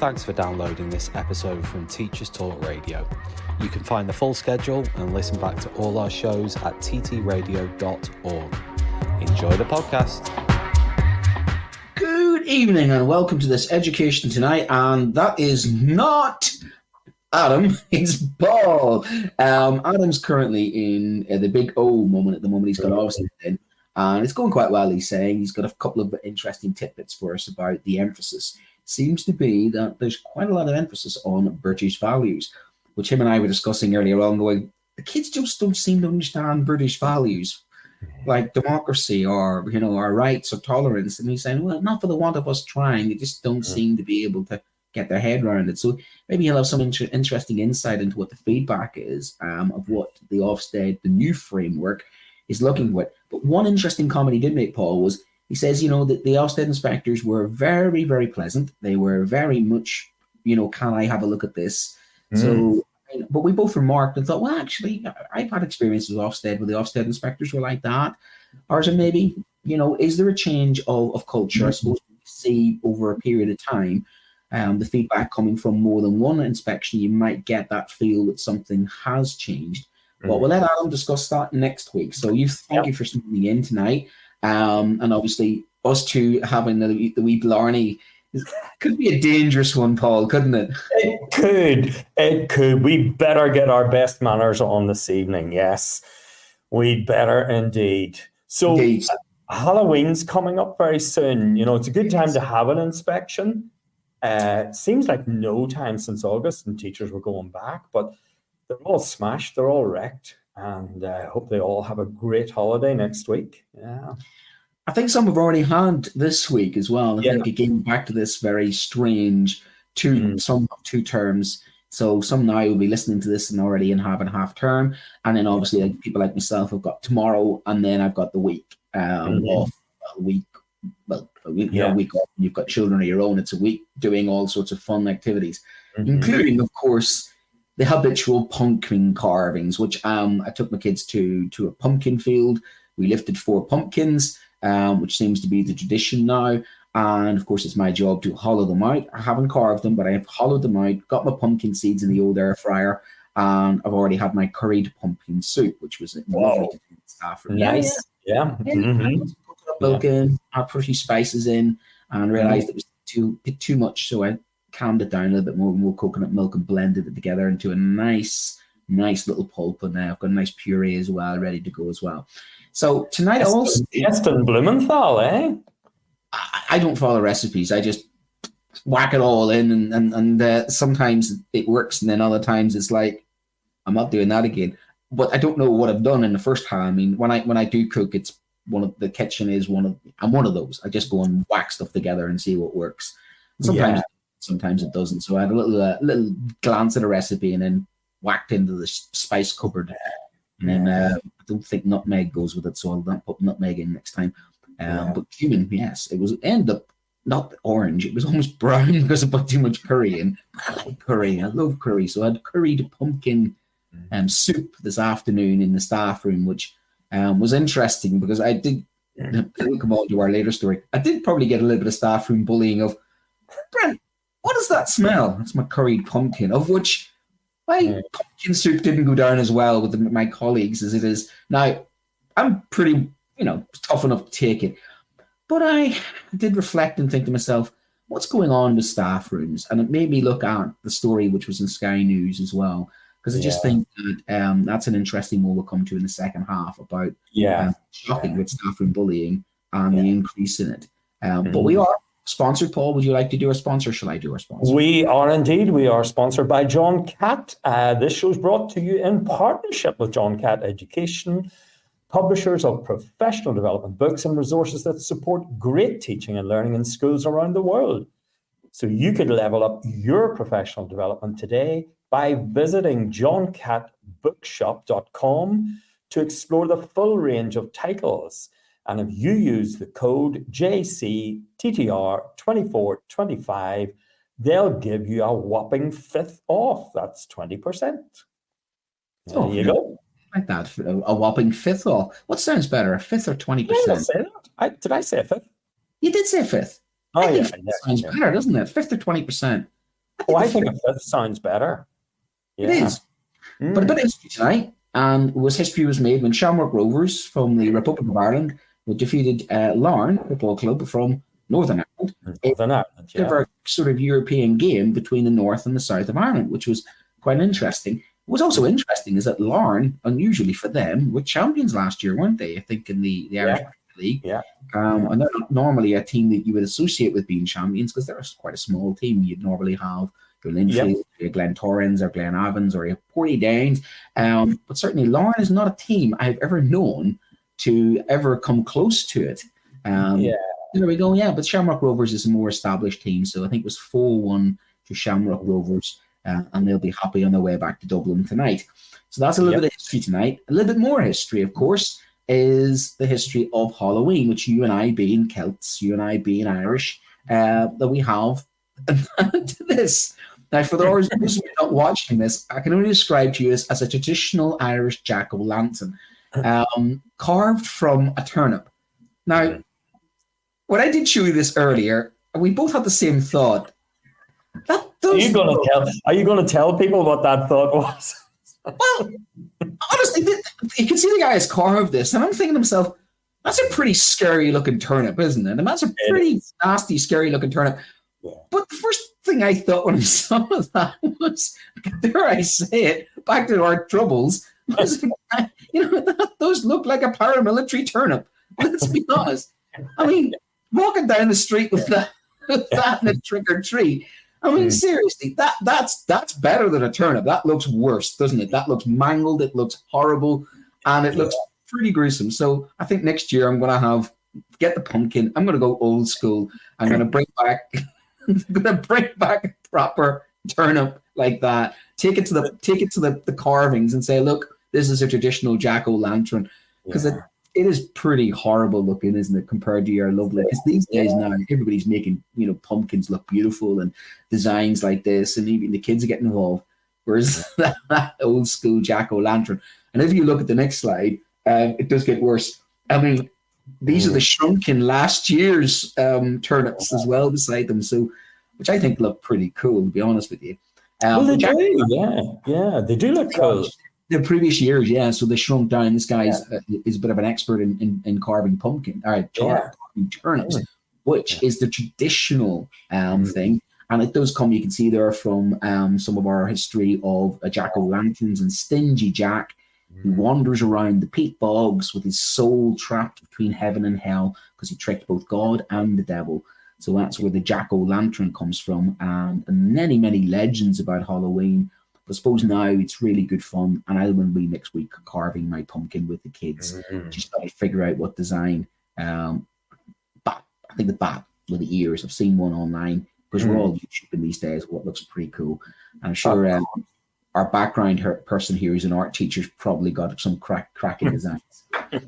Thanks for downloading this episode from Teachers Talk Radio. You can find the full schedule and listen back to all our shows at ttradio.org. Enjoy the podcast. Good evening and welcome to this Education Tonight, and that is not Adam, it's Paul. Adam's currently in the big O moment at the moment. He's got Austin in, and it's going quite well, he's saying. He's got a couple of interesting tidbits for us about the emphasis. Seems to be that there's quite a lot of emphasis on British values, which him and I were discussing earlier on, going, the kids just don't seem to understand British values, like democracy or, you know, our rights or tolerance. And he's saying, well, not for the want of us trying, they just don't seem to be able to get their head around it. So maybe he'll have some interesting insight into what the feedback is of what the Ofsted, the new framework, is looking with. But one interesting comment he did make, Paul, was he says, you know, that the Ofsted inspectors were very, very pleasant. They were very much, you know, can I have a look at this? So, but we both remarked and thought, well, actually, I've had experiences with Ofsted where the Ofsted inspectors were like that. Or so maybe, you know, is there a change of culture? I suppose we see over a period of time, the feedback coming from more than one inspection, you might get that feel that something has changed. But we'll let Adam discuss that next week. So thank you for tuning in tonight. And obviously, us two having the wee blarney could be a dangerous one, Paul, couldn't it? It could. We better get our best manners on this evening. Yes, we better indeed. So Halloween's coming up very soon. You know, it's a good time to have an inspection. Seems like no time since August and teachers were going back, but they're all smashed, they're all wrecked, and I hope they all have a great holiday next week. Yeah. I think some have already had this week as well. I think again back to this very strange two terms. So some now will be listening to this and already in having half term, and then obviously like people like myself have got tomorrow, and then I've got the week off. A week off. You've got children of your own. It's a week doing all sorts of fun activities, including, of course, the habitual pumpkin carvings, which I took my kids to a pumpkin field. We lifted 4 pumpkins, which seems to be the tradition now. And of course, it's my job to hollow them out. I haven't carved them, but I have hollowed them out, got my pumpkin seeds in the old air fryer, and I've already had my curried pumpkin soup, which was lovely to do with staff. Nice. Yeah. Put up milk in, I put a few spices in, and realized it was too much. So I calmed it down a little bit more coconut milk and blended it together into a nice little pulp. And now I've got a nice puree as well, ready to go as well. So tonight also... Weston Blumenthal, eh? I don't follow recipes. I just whack it all in, and sometimes it works, and then other times it's like, I'm not doing that again. But I don't know what I've done in the first time. I mean, when I do cook, it's I'm one of those. I just go and whack stuff together and see what works. Sometimes it doesn't. So I had a little glance at a recipe and then whacked into the spice cupboard. And then I don't think nutmeg goes with it, so I'll not put nutmeg in next time. But cumin, yes, ended up not orange. It was almost brown because I put too much curry in. I like curry. I love curry. So I had curried pumpkin soup this afternoon in the staff room, which was interesting because I did. We'll come on to our later story. I did probably get a little bit of staff room bullying of, Brent, what does that smell? It's my curried pumpkin, of which my pumpkin soup didn't go down as well with my colleagues as it is. Now, I'm pretty, tough enough to take it. But I did reflect and think to myself, what's going on with staff rooms? And it made me look at the story which was in Sky News as well. Because I just think that that's an interesting one we'll come to in the second half about shocking with staff room bullying and the increase in it. But we are sponsored. Paul, would you like to do our sponsor? Or shall I do our sponsor? We are indeed. We are sponsored by John Catt. This show is brought to you in partnership with John Catt Education, publishers of professional development books and resources that support great teaching and learning in schools around the world. So you could level up your professional development today by visiting johncattbookshop.com to explore the full range of titles. And if you use the code JCTTR2425, they'll give you a whopping 5th off. That's 20%. There you go. Like that, a whopping 5th off. What sounds better, a 5th or 20%? Did I say that? Did I say a 5th? You did say 5th. Oh, I think sounds better, doesn't it? 5th or 20%. I think a fifth sounds better. Yeah. It is. But a bit of history tonight, and history was made when Shamrock Rovers from the Republic of Ireland defeated Larne Football Club from Northern Ireland. A sort of European game between the North and the South of Ireland, which was quite interesting. What was also interesting is that Larne, unusually for them, were champions last year, weren't they? I think in the Irish League. Yeah. And they're not normally a team that you would associate with being champions because they're quite a small team. You'd normally have your Linfield, your Glen Torrens, or Glen Avans, or your Porty Downs. But certainly Larne is not a team I've ever known to ever come close to it. There we go. Yeah, but Shamrock Rovers is a more established team. So I think it was 4-1 to Shamrock Rovers. And they'll be happy on their way back to Dublin tonight. So that's a little bit of history tonight. A little bit more history, of course, is the history of Halloween, which you and I being Celts, you and I being Irish, that we have to this. Now, for those who are not watching this, I can only describe to you as a traditional Irish jack-o'-lantern, carved from a turnip. Now, when I did show you this earlier, we both had the same thought. Are you going to tell people what that thought was? Well, honestly, you can see the guy has carved this, and I'm thinking to myself, that's a pretty scary-looking turnip, isn't it? And that's a pretty nasty, scary-looking turnip. Yeah. But the first thing I thought when I saw that was, dare I say it, back to our troubles, was, those look like a paramilitary turnip. Let's be honest. I mean, walking down the street with that in a trick or treat. I mean, seriously, that's better than a turnip. That looks worse, doesn't it? That looks mangled. It looks horrible, and it looks pretty gruesome. So I think next year I'm going to get the pumpkin. I'm going to go old school. I'm going to bring back a proper turnip like that. Take it to the carvings and say, look, this is a traditional jack-o'-lantern, because it is pretty horrible looking, isn't it, compared to your lovely? Because these days now, everybody's making pumpkins look beautiful and designs like this, and even the kids are getting involved. Whereas that old school jack-o'-lantern, and if you look at the next slide, it does get worse. I mean, these are the shrunken last year's turnips as well beside them, so which I think look pretty cool, to be honest with you. Well, they do, they do look cool. The previous years, so they shrunk down. This guy is a bit of an expert in carving carving turnips, which is the traditional thing. And it does come, you can see there from some of our history of jack-o'-lanterns and Stingy Jack, who wanders around the peat bogs with his soul trapped between heaven and hell because he tricked both God and the devil. So that's where the jack-o'-lantern comes from, and many, many legends about Halloween. I suppose now it's really good fun, and I will be next week carving my pumpkin with the kids. Just got to figure out what design. I think the bat with the ears. I've seen one online because we're all YouTubing these days. What looks pretty cool. And I'm sure our background person here is an art teacher's probably got some cracking designs. A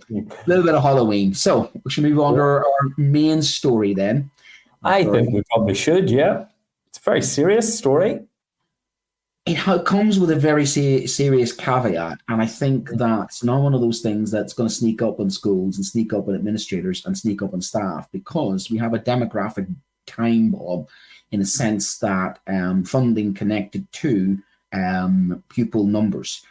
little bit of Halloween. So we should move on to our main story then. I think we probably should. Yeah, it's a very serious story. It comes with a very serious caveat, and I think that's not one of those things that's going to sneak up on schools and sneak up on administrators and sneak up on staff, because we have a demographic time bomb in a sense that funding connected to pupil numbers.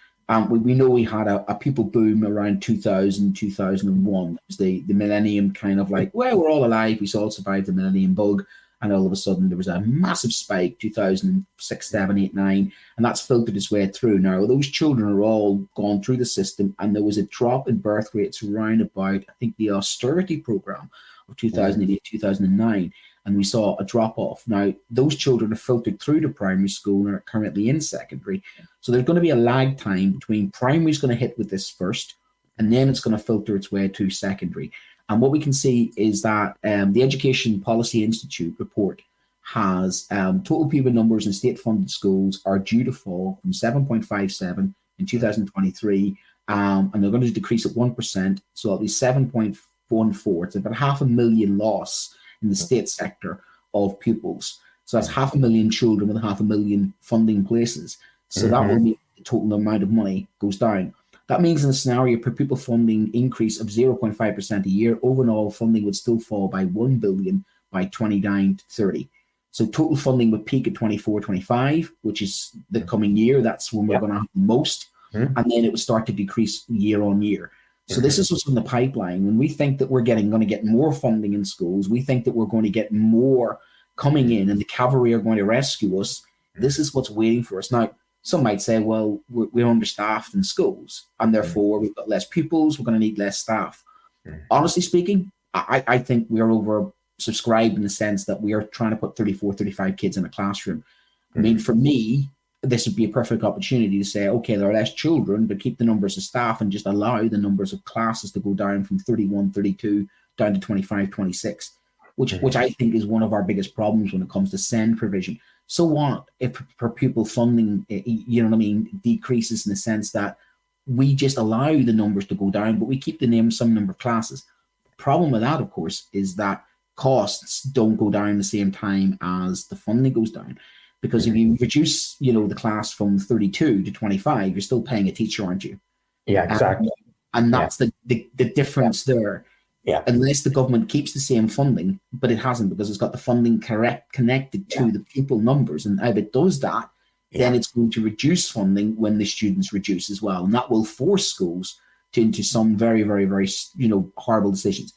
We know we had a pupil boom around 2000, 2001. It was the millennium kind of like, well, we're all alive. We all survived the millennium bug. And all of a sudden, there was a massive spike, 2006, 7, 8, 9, and that's filtered its way through. Now, those children are all gone through the system, and there was a drop in birth rates around about, I think, the austerity program of 2008, 2009, and we saw a drop-off. Now, those children are filtered through to primary school and are currently in secondary. So there's going to be a lag time between primary is going to hit with this first, and then it's going to filter its way to secondary. And what we can see is that the Education Policy Institute report has total pupil numbers in state-funded schools are due to fall from 7.57 in 2023, and they're going to decrease at 1%, so it'll be 7.14. It's about 500,000 loss in the state sector of pupils. So that's 500,000 children with 500,000 funding places. So that will mean the total amount of money goes down. That means in a scenario per pupil funding increase of 0.5% a year, overall funding would still fall by 1 billion by 29 to 30. So total funding would peak at 24-25, which is the coming year. That's when we're going to have the most. And then it would start to decrease year on year. So this is what's in the pipeline. When we think that we're going to get more funding in schools, we think that we're going to get more coming in and the cavalry are going to rescue us. This is what's waiting for us. Now, some might say, well, we're understaffed in schools and therefore we've got less pupils, we're going to need less staff. Honestly speaking, I think we are oversubscribed in the sense that we are trying to put 34, 35 kids in a classroom. I mean, for me, this would be a perfect opportunity to say, okay, there are less children, but keep the numbers of staff and just allow the numbers of classes to go down from 31, 32 down to 25, 26, which I think is one of our biggest problems when it comes to SEND provision. So what if per pupil funding, you know what I mean, decreases in the sense that we just allow the numbers to go down, but we keep some number of classes. The problem with that, of course, is that costs don't go down the same time as the funding goes down. Because if you reduce, the class from 32 to 25, you're still paying a teacher, aren't you? Yeah, exactly. And that's the difference there. Yeah. Unless the government keeps the same funding, but it hasn't because it's got the funding connected to the pupil numbers. And if it does that, then it's going to reduce funding when the students reduce as well. And that will force schools into some very, very, very, horrible decisions.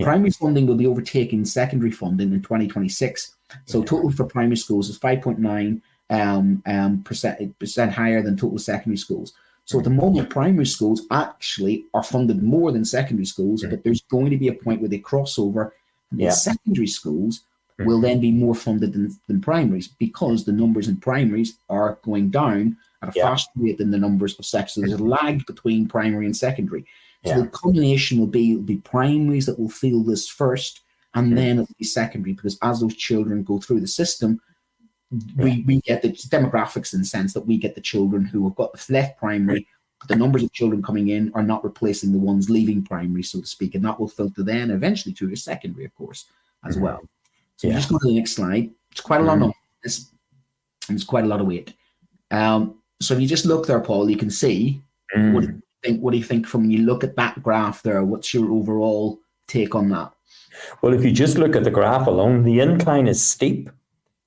Primary funding will be overtaking secondary funding in 2026. So total for primary schools is 5.9% percent higher than total secondary schools. So at the moment, primary schools actually are funded more than secondary schools, but there's going to be a point where they cross over. And secondary schools will then be more funded than primaries because the numbers in primaries are going down at a faster rate than the numbers of secondary. So there's a lag between primary and secondary. So the combination will be primaries that will feel this first, and then it'll be secondary, because as those children go through the system, we get the demographics in the sense that we get the children who have got left primary, but the numbers of children coming in are not replacing the ones leaving primary, so to speak, and that will filter then eventually to your secondary, of course, as well. So just go to the next slide. It's quite a lot of this, and it's quite a lot of weight. So if you just look there, Paul, you can see what do you think from when you look at that graph there? What's your overall take on that? Well, if you just look at the graph alone, the incline is steep.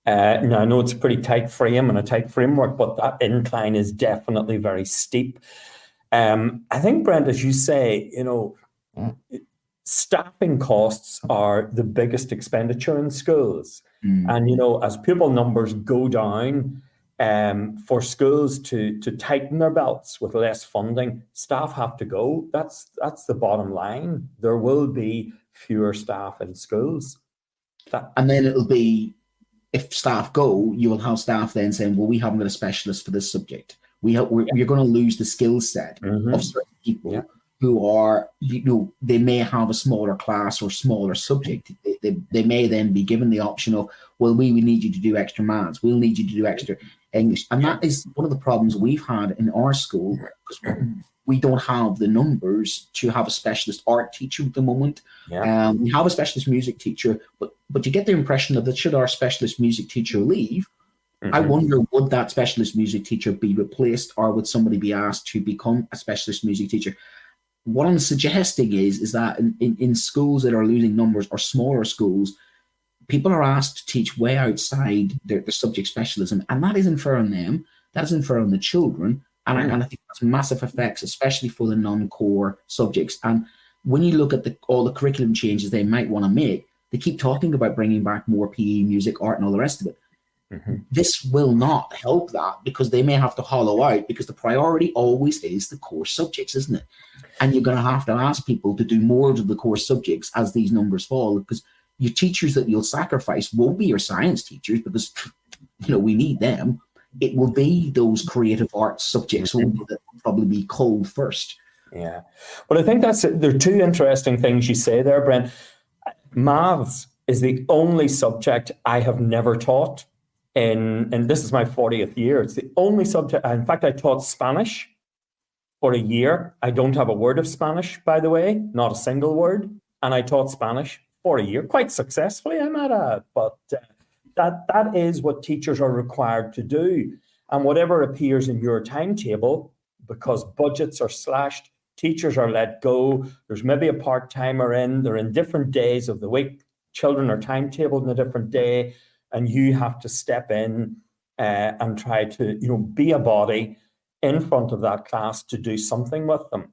Now, I know it's a pretty tight frame and a tight framework, but that incline is definitely very steep. I think, Brent, as you say, staffing costs are the biggest expenditure in schools. And, as pupil numbers go down, for schools to tighten their belts with less funding, staff have to go. That's the bottom line. There will be fewer staff in schools. And then it'll be, if staff go, you will have staff then saying, well, we haven't got a specialist for this subject. You're going to lose the skill set of certain people who are, they may have a smaller class or smaller subject. They may then be given the option of, well, we need you to do extra maths. We'll need you to do extra English. And that is one of the problems we've had in our school, because we don't have the numbers to have a specialist art teacher at the moment. We have a specialist music teacher, but you get the impression that should our specialist music teacher leave, I wonder, would that specialist music teacher be replaced, or would somebody be asked to become a specialist music teacher? What I'm suggesting is that in schools that are losing numbers or smaller schools, people are asked to teach way outside their subject specialism, and that isn't fair on them. That isn't fair on the children, and I think that's massive effects, especially for the non-core subjects. And when you look at all the curriculum changes they might want to make, they keep talking about bringing back more PE, music, art, and all the rest of it. This will not help that, because they may have to hollow out, because the priority always is the core subjects, isn't it? And you're going to have to ask people to do more of the core subjects as these numbers fall, because your teachers that you'll sacrifice won't be your science teachers, because we need them. It will be those creative arts subjects that will probably be culled first. Yeah. Well, I think there are two interesting things you say there, Brent. Maths is the only subject I have never taught. And this is my 40th year. It's the only subject. In fact, I taught Spanish for a year. I don't have a word of Spanish, by the way, not a single word. And I taught Spanish for a year, quite successfully, I might add. But that is what teachers are required to do. And whatever appears in your timetable, because budgets are slashed, teachers are let go, there's maybe a part-timer in, they're in different days of the week, children are timetabled in a different day, and you have to step in and try to, be a body in front of that class to do something with them.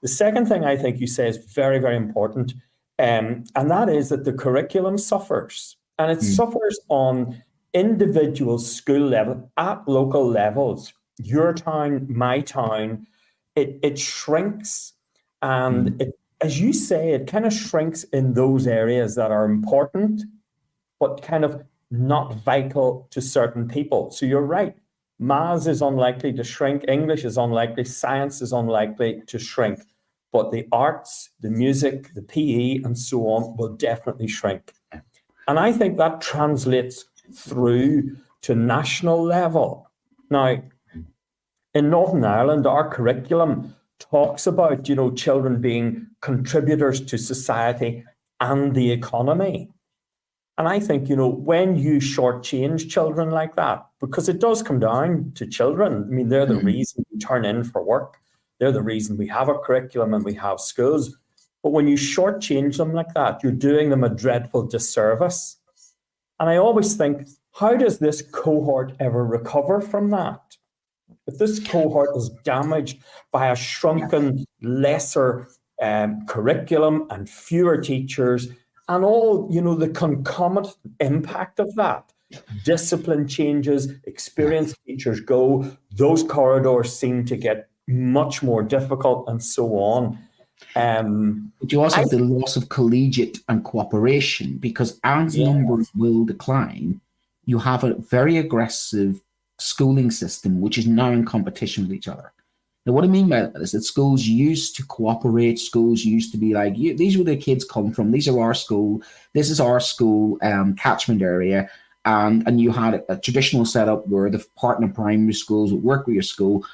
The second thing I think you say is very, very important, and that is that the curriculum suffers, and it suffers on individual school level, at local levels, your town, my town. It shrinks, and it, as you say, it kind of shrinks in those areas that are important, but kind of not vital to certain people. So you're right. Maths is unlikely to shrink. English is unlikely. Science is unlikely to shrink. But the arts, the music, the PE, and so on will definitely shrink. And I think that translates through to national level. Now, in Northern Ireland, our curriculum talks about, children being contributors to society and the economy. And I think, when you shortchange children like that, because it does come down to children. I mean, they're the reason we turn in for work. They're the reason we have a curriculum and we have schools. But when you shortchange them like that, you're doing them a dreadful disservice. And I always think, how does this cohort ever recover from that? If this cohort is damaged by a shrunken, lesser curriculum and fewer teachers, and all, the concomitant impact of that, discipline changes, experienced teachers go, those corridors seem to get much more difficult, and so on. But you also have the loss of collegiate and cooperation, because as numbers will decline, you have a very aggressive schooling system which is now in competition with each other. Now, what I mean by that is that schools used to cooperate. Schools used to be like, these are where the kids come from. These are our school. This is our school catchment area. And you had a traditional setup where the partner primary schools would work with your school.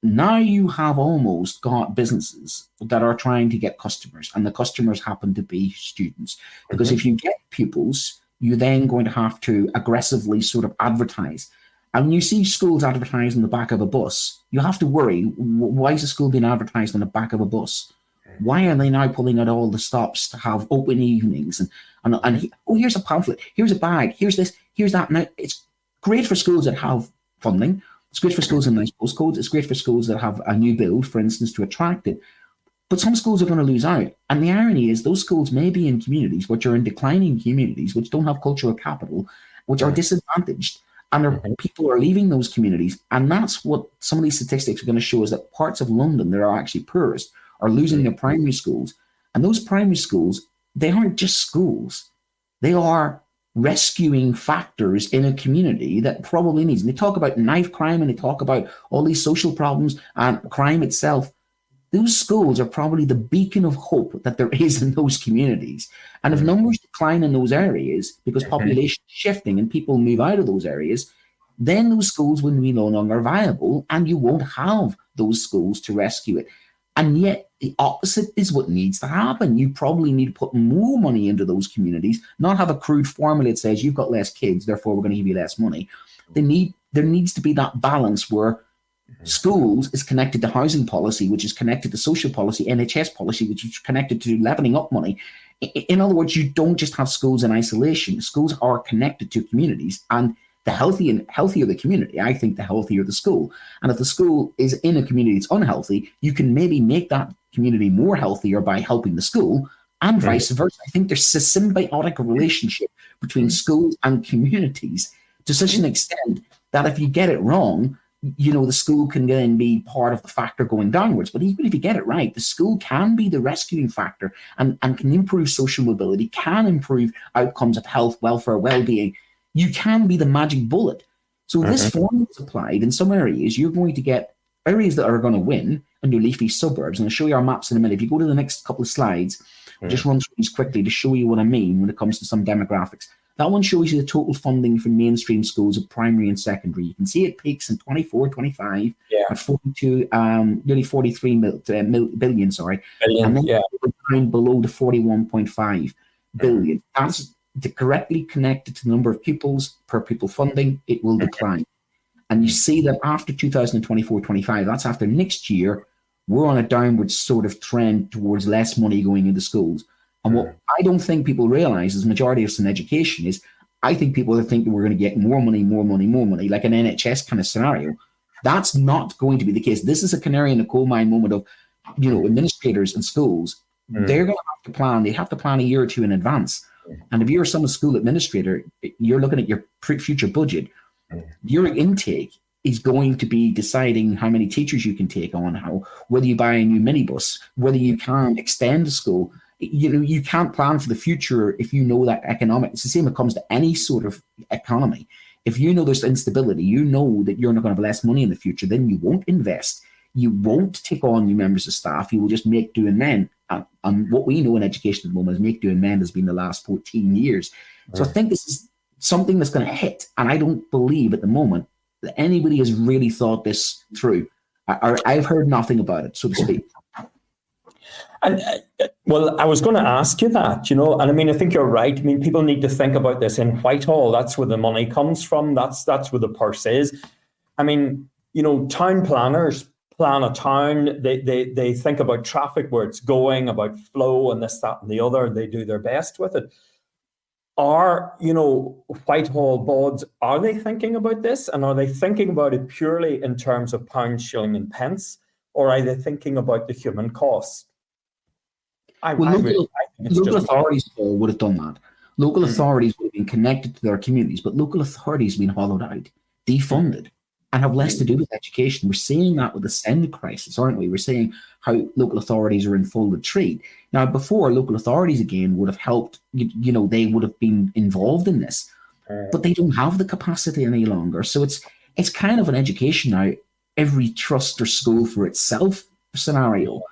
Now you have almost got businesses that are trying to get customers, and the customers happen to be students. Because if you get pupils, you're then going to have to aggressively sort of advertise. And when you see schools advertised on the back of a bus, you have to worry, why is the school being advertised on the back of a bus? Why are they now pulling out all the stops to have open evenings? And here's a pamphlet, here's a bag, here's this, here's that. Now, it's great for schools that have funding. It's great for schools in nice postcodes. It's great for schools that have a new build, for instance, to attract it. But some schools are going to lose out. And the irony is those schools may be in communities which are in declining communities, which don't have cultural capital, which are disadvantaged. And people are leaving those communities. And that's what some of these statistics are going to show, is that parts of London that are actually poorest are losing their primary schools. And those primary schools, they aren't just schools. They are rescuing factors in a community that probably needs. And they talk about knife crime and they talk about all these social problems and crime itself. Those schools are probably the beacon of hope that there is in those communities. And if numbers decline in those areas because population is shifting and people move out of those areas, then those schools will be no longer viable and you won't have those schools to rescue it. And yet the opposite is what needs to happen. You probably need to put more money into those communities, not have a crude formula that says you've got less kids, therefore we're going to give you less money. There needs to be that balance where schools is connected to housing policy, which is connected to social policy, NHS policy, which is connected to levelling up money. In other words, you don't just have schools in isolation. Schools are connected to communities, and the healthier the community, I think the healthier the school. And if the school is in a community that's unhealthy, you can maybe make that community more healthier by helping the school, and vice versa. I think there's a symbiotic relationship between schools and communities to such an extent that if you get it wrong, the school can then be part of the factor going downwards. But even if you get it right, the school can be the rescuing factor and can improve social mobility, can improve outcomes of health, welfare, well-being. You can be the magic bullet. So this formula is applied in some areas. You're going to get areas that are going to win under leafy suburbs. And I'll show you our maps in a minute. If you go to the next couple of slides, I'll just run through these quickly to show you what I mean when it comes to some demographics. That one shows you the total funding for mainstream schools of primary and secondary. You can see it peaks in 24, 25 at 42, nearly 43 billion, and then down below the 41.5 billion. That's directly connected to the number of pupils per pupil funding. It will decline. And you see that after 2024-25, that's after next year, we're on a downward sort of trend towards less money going into schools. And what I don't think people realize is majority of us in education is I think people are thinking we're going to get more money, like an NHS kind of scenario. That's not going to be the case. This is a canary in the coal mine moment of, administrators and schools. They're going to have to plan. They have to plan a year or two in advance. And if you're some school administrator, you're looking at your future budget. Your intake is going to be deciding how many teachers you can take on, whether you buy a new minibus, whether you can extend the school. You can't plan for the future if you know that economic. It's the same when it comes to any sort of economy. If you know there's instability, you know that you're not going to have less money in the future, then you won't invest. You won't take on new members of staff. You will just make do and mend. And what we know in education at the moment is make do and mend has been the last 14 years. So I think this is something that's going to hit. And I don't believe at the moment that anybody has really thought this through. I've heard nothing about it, so to speak. And well, I was going to ask you that, and I mean, I think you're right. I mean, people need to think about this in Whitehall. That's where the money comes from. That's where the purse is. I mean, town planners plan a town. They think about traffic, where it's going, about flow and this, that, and the other. They do their best with it. Are, Whitehall boards, are they thinking about this? And are they thinking about it purely in terms of pound, shilling and pence? Or are they thinking about the human cost? Local authorities would have done that. Local authorities would have been connected to their communities, but local authorities have been hollowed out, defunded, and have less to do with education. We're seeing that with the SEND crisis, aren't we? We're seeing how local authorities are in full retreat. Now, before, local authorities, again, would have helped, they would have been involved in this, but they don't have the capacity any longer. So it's kind of an education now, every trust or school for itself scenario.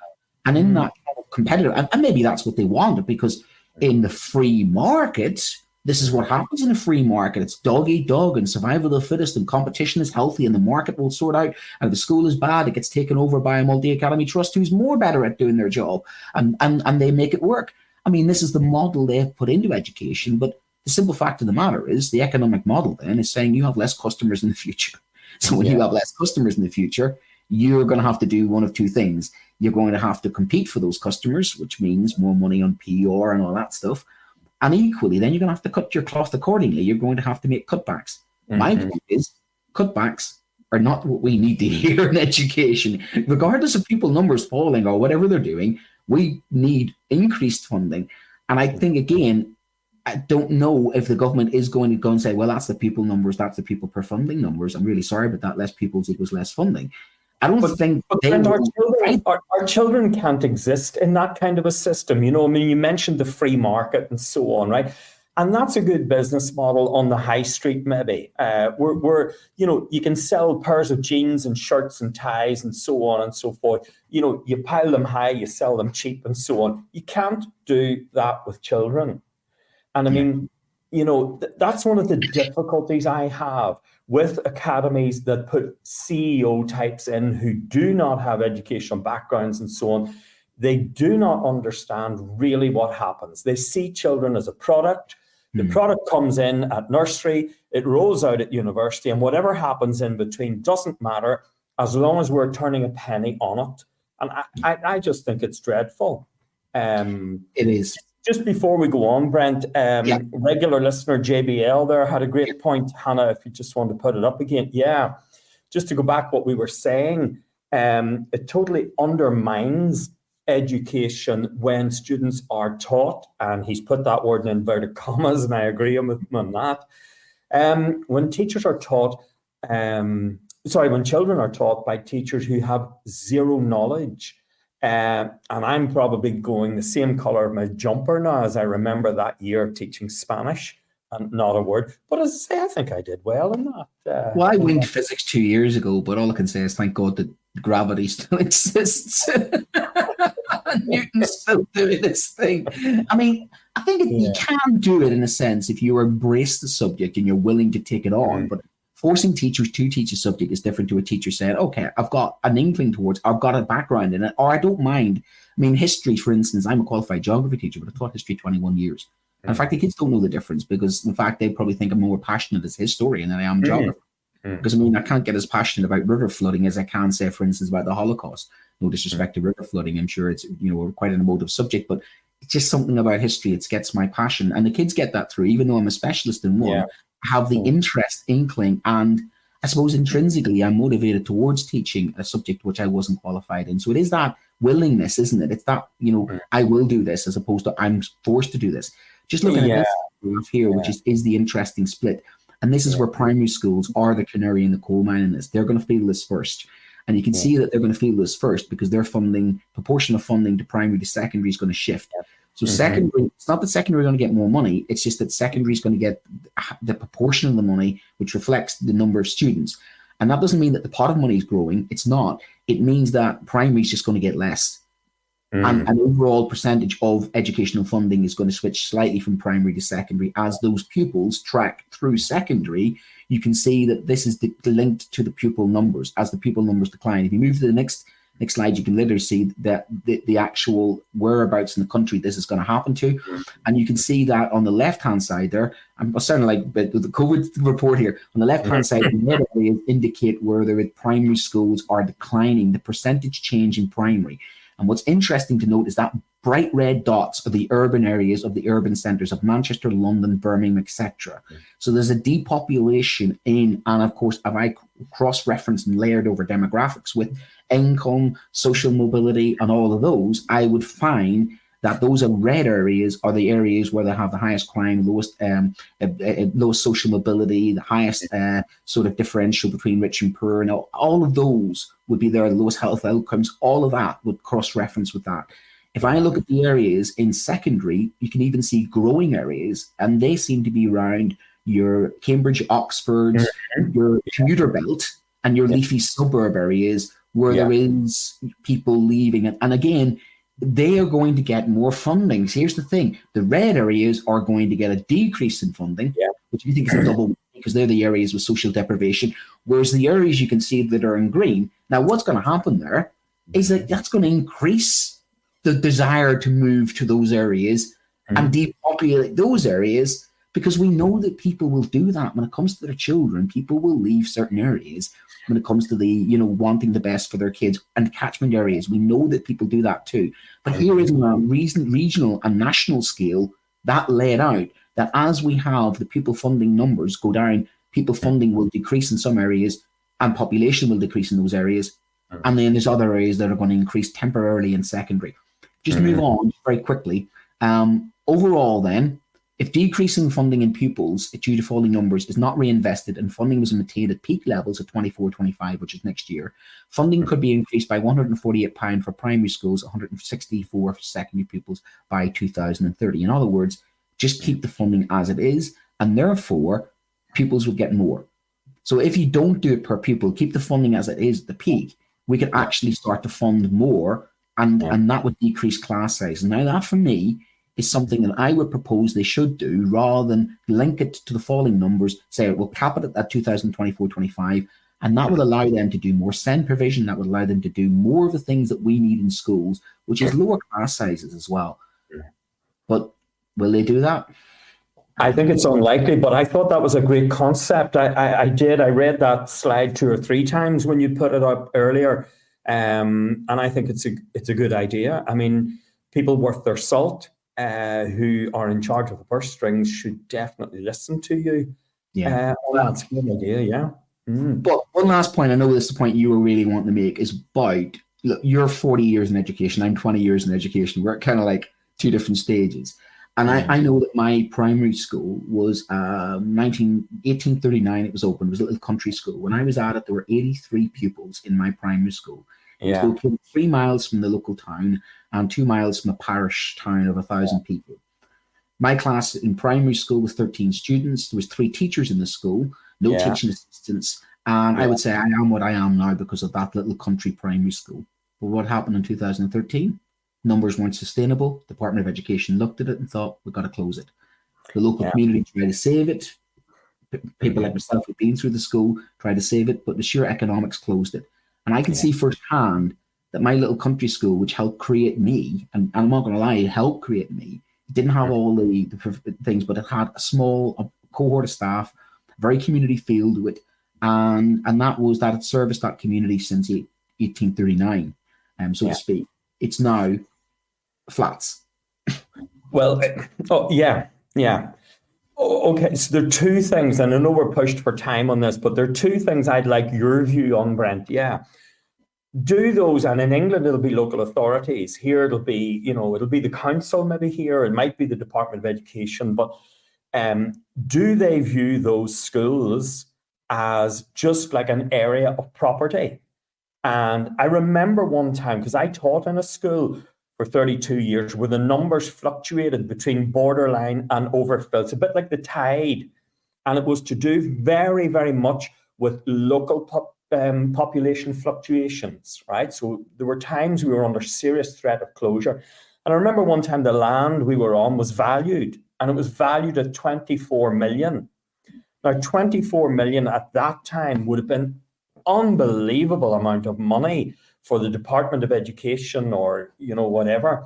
And in that kind of competitive, and maybe that's what they wanted, because in the free market, this is what happens in a free market. It's dog eat dog and survival of the fittest, and competition is healthy and the market will sort out. And if the school is bad, it gets taken over by a multi-academy trust who's more better at doing their job, and they make it work. I mean, this is the model they've put into education, but the simple fact of the matter is the economic model then is saying you have less customers in the future. So when you have less customers in the future, you're going to have to do one of two things. You're going to have to compete for those customers, which means more money on PR and all that stuff. And equally, then you're going to have to cut your cloth accordingly. You're going to have to make cutbacks. My point is, cutbacks are not what we need to hear in education. Regardless of people numbers falling or whatever they're doing, we need increased funding. And I think, again, I don't know if the government is going to go and say, well, that's the people numbers, that's the people per funding numbers. I'm really sorry, but that less people equals less funding. I don't think our children can't exist in that kind of a system. I mean, you mentioned the free market and so on, right? And that's a good business model on the high street, maybe. You can sell pairs of jeans and shirts and ties and so on and so forth. You pile them high, you sell them cheap and so on. You can't do that with children. And I mean, that's one of the difficulties I have with academies that put CEO types in who do not have educational backgrounds and so on. They do not understand really what happens. They see children as a product. The product comes in at nursery, it rolls out at university, and whatever happens in between doesn't matter as long as we're turning a penny on it. And I just think it's dreadful. It is. Just before we go on, Brent, regular listener JBL there had a great point. Hannah, if you just want to put it up again. Yeah, just to go back what we were saying, it totally undermines education when students are taught, and he's put that word in inverted commas, and I agree with him on that. When teachers are taught, when children are taught by teachers who have zero knowledge, and I'm probably going the same color of my jumper now as I remember that year teaching Spanish, and not a word. But as I say, I think I did well in that. Well, I winged physics 2 years ago, but all I can say is thank God that gravity still exists. Newton's still doing this thing. I mean, I think you can do it in a sense if you embrace the subject and you're willing to take it on, but forcing teachers to teach a subject is different to a teacher saying, okay, I've got an inkling towards, I've got a background in it, or I don't mind. I mean, history, for instance, I'm a qualified geography teacher, but I've taught history 21 years. And in fact, the kids don't know the difference because, in fact, they probably think I'm more passionate as a historian than I am geographer. Because, I mean, I can't get as passionate about river flooding as I can say, for instance, about the Holocaust. No disrespect to river flooding. I'm sure it's, quite an emotive subject, but just something about history. It gets my passion, and the kids get that through. Even though I'm a specialist in one, have the interest, inkling, and I suppose intrinsically I'm motivated towards teaching a subject which I wasn't qualified in. So it is that willingness, isn't it? It's that, I will do this as opposed to I'm forced to do this. Just looking at this graph here, which is the interesting split. And this is where primary schools are the canary in the coal mine in this. They're going to feel this first. And you can see that they're going to feel this first because their proportion of funding to primary to secondary is going to shift. So secondary, it's not that secondary are going to get more money. It's just that secondary is going to get the proportion of the money, which reflects the number of students. And that doesn't mean that the pot of money is growing. It's not. It means that primary is just going to get less. And an overall percentage of educational funding is going to switch slightly from primary to secondary. As those pupils track through secondary, you can see that this is linked to the pupil numbers. As the pupil numbers decline, if you move to the next slide, you can literally see that the actual whereabouts in the country this is going to happen to. And you can see that on the left-hand side there, I'm sounding like the COVID report here, on the left-hand side, the red areas indicate where the primary schools are declining, the percentage change in primary. And what's interesting to note is that bright red dots are the urban areas of the urban centres of Manchester, London, Birmingham, etc. So there's a depopulation and of course, if I cross-referenced and layered over demographics with income, social mobility, and all of those, I would find that those are red areas are the areas where they have the highest crime, lowest social mobility, the highest sort of differential between rich and poor. And all of those would be their lowest health outcomes. All of that would cross-reference with that. If I look at the areas in secondary, you can even see growing areas, and they seem to be around your Cambridge, Oxford, your commuter belt, and your leafy suburb areas where there is people leaving. And again, they are going to get more funding. So here's the thing. The red areas are going to get a decrease in funding, which you think is a double, because they're the areas with social deprivation, whereas the areas you can see that are in green. Now, what's going to happen there is that that's going to increase the desire to move to those areas and depopulate those areas, because we know that people will do that when it comes to their children. People will leave certain areas when it comes to the, wanting the best for their kids, and catchment areas. We know that people do that too. But here is on a regional and national scale that laid out that as we have the people funding numbers go down, people funding will decrease in some areas and population will decrease in those areas. And then there's other areas that are going to increase temporarily in secondary. Just move on very quickly. Overall then, if decreasing funding in pupils due to falling numbers is not reinvested and funding was maintained at peak levels of 24-25, which is next year, funding could be increased by £148 for primary schools, £164 for secondary pupils by 2030. In other words, just keep the funding as it is, and therefore pupils will get more. So if you don't do it per pupil, keep the funding as it is at the peak, we could actually start to fund more, and that would decrease class size. And now that, for me, is something that I would propose they should do, rather than link it to the falling numbers, say, we'll cap it at 2024-25, and that would allow them to do more SEND provision, that would allow them to do more of the things that we need in schools, which is lower class sizes as well. But will they do that? I think it's unlikely, but I thought that was a great concept. I read that slide 2 or 3 times when you put it up earlier, and I think it's a good idea. I mean, people worth their salt who are in charge of the purse strings should definitely listen to you. That's a good idea, But one last point, I know this is the point you were really wanting to make, is about, look, you're 40 years in education, I'm 20 years in education. We're kind of like 2 different stages. And I know that my primary school was 1839, it was open. It was a little country school. When I was at it, there were 83 pupils in my primary school. It was located 3 miles from the local town and 2 miles from a parish town of 1,000 people. My class in primary school was 13 students. There was 3 teachers in the school, no teaching assistants. And I would say I am what I am now because of that little country primary school. But what happened in 2013? Numbers weren't sustainable. The Department of Education looked at it and thought, we've got to close it. The local community tried to save it. People like myself who've been through the school tried to save it, but the sheer economics closed it. And I can see firsthand that my little country school, which helped create me, and I'm not going to lie, it helped create me. It didn't have all the things, but it had a small cohort of staff, very community feel to it, and that was that it serviced that community since 1839, so to speak. It's now flats. Well, yeah. Okay, so there are two things, and I know we're pushed for time on this, but there are two things I'd like your view on, Brent. Yeah. Do those, and in England it'll be local authorities. Here it'll be, it'll be the council maybe here, it might be the Department of Education, but do they view those schools as just like an area of property? And I remember one time, because I taught in a school for 32 years where the numbers fluctuated between borderline and overfill. It's a bit like the tide. And it was to do very, very much with local population fluctuations, right? So there were times we were under serious threat of closure. And I remember one time the land we were on was valued, and it was valued at 24 million. Now, 24 million at that time would have been unbelievable amount of money for the Department of Education or, whatever.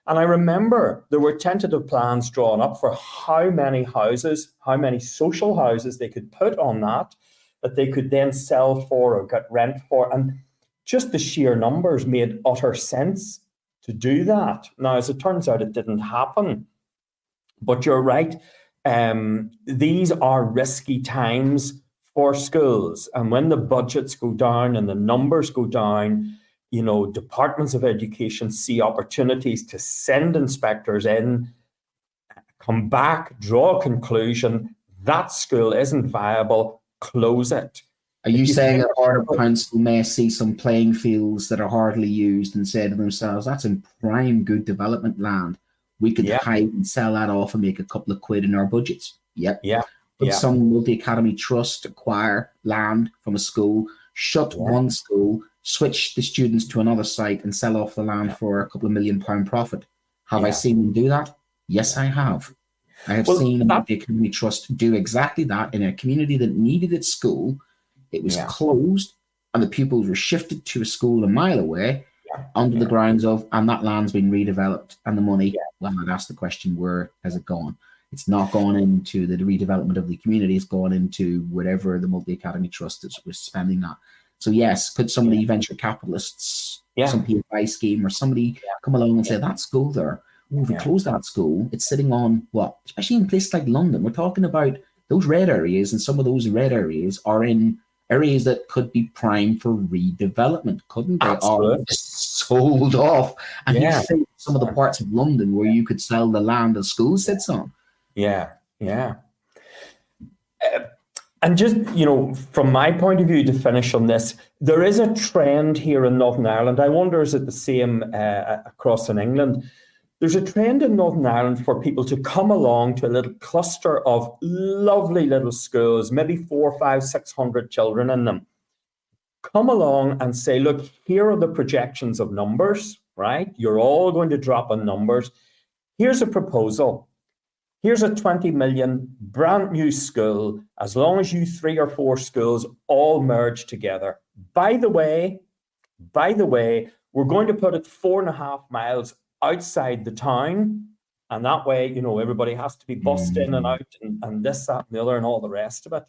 And I remember there were tentative plans drawn up for how many houses, how many social houses they could put on that they could then sell for or get rent for. And just the sheer numbers made utter sense to do that. Now, as it turns out, it didn't happen. But you're right. These are risky times for schools. And when the budgets go down and the numbers go down, departments of education see opportunities to send inspectors in, come back, draw a conclusion, that school isn't viable, close it. Are you saying that part of council may see some playing fields that are hardly used and say to themselves, that's in prime good development land, we could hide and sell that off and make a couple of quid in our budgets? Yep. Yeah. But some multi-academy trust acquire land from a school, shut one school, switch the students to another site and sell off the land for a couple of £1 million profit. Have I seen them do that? Yes, I have. I have seen the multi-academy trust do exactly that in a community that needed its school. It was closed and the pupils were shifted to a school a mile away under the grounds of, and that land's been redeveloped and the money, well, I'd ask the question, where has it gone? It's not gone into the redevelopment of the community. It's gone into whatever the multi-academy trust was spending that. So yes, could somebody, venture capitalists, some PFI scheme or somebody come along and say, that school there, if we close that school, it's sitting on what? Especially in places like London, we're talking about those red areas, and some of those red areas are in areas that could be prime for redevelopment, couldn't they? Absolutely. Or sold off. And you think some of the parts of London where you could sell the land the school sits on. Yeah. And just, from my point of view, to finish on this, there is a trend here in Northern Ireland. I wonder, is it the same across in England? There's a trend in Northern Ireland for people to come along to a little cluster of lovely little schools, maybe 400, 500, 600 children in them. Come along and say, look, here are the projections of numbers, right? You're all going to drop on numbers. Here's a proposal. Here's a 20 million brand new school, as long as you 3 or 4 schools all merge together. By the way, we're going to put it 4.5 miles outside the town. And that way, everybody has to be bussed in and out and this, that, and the other and all the rest of it.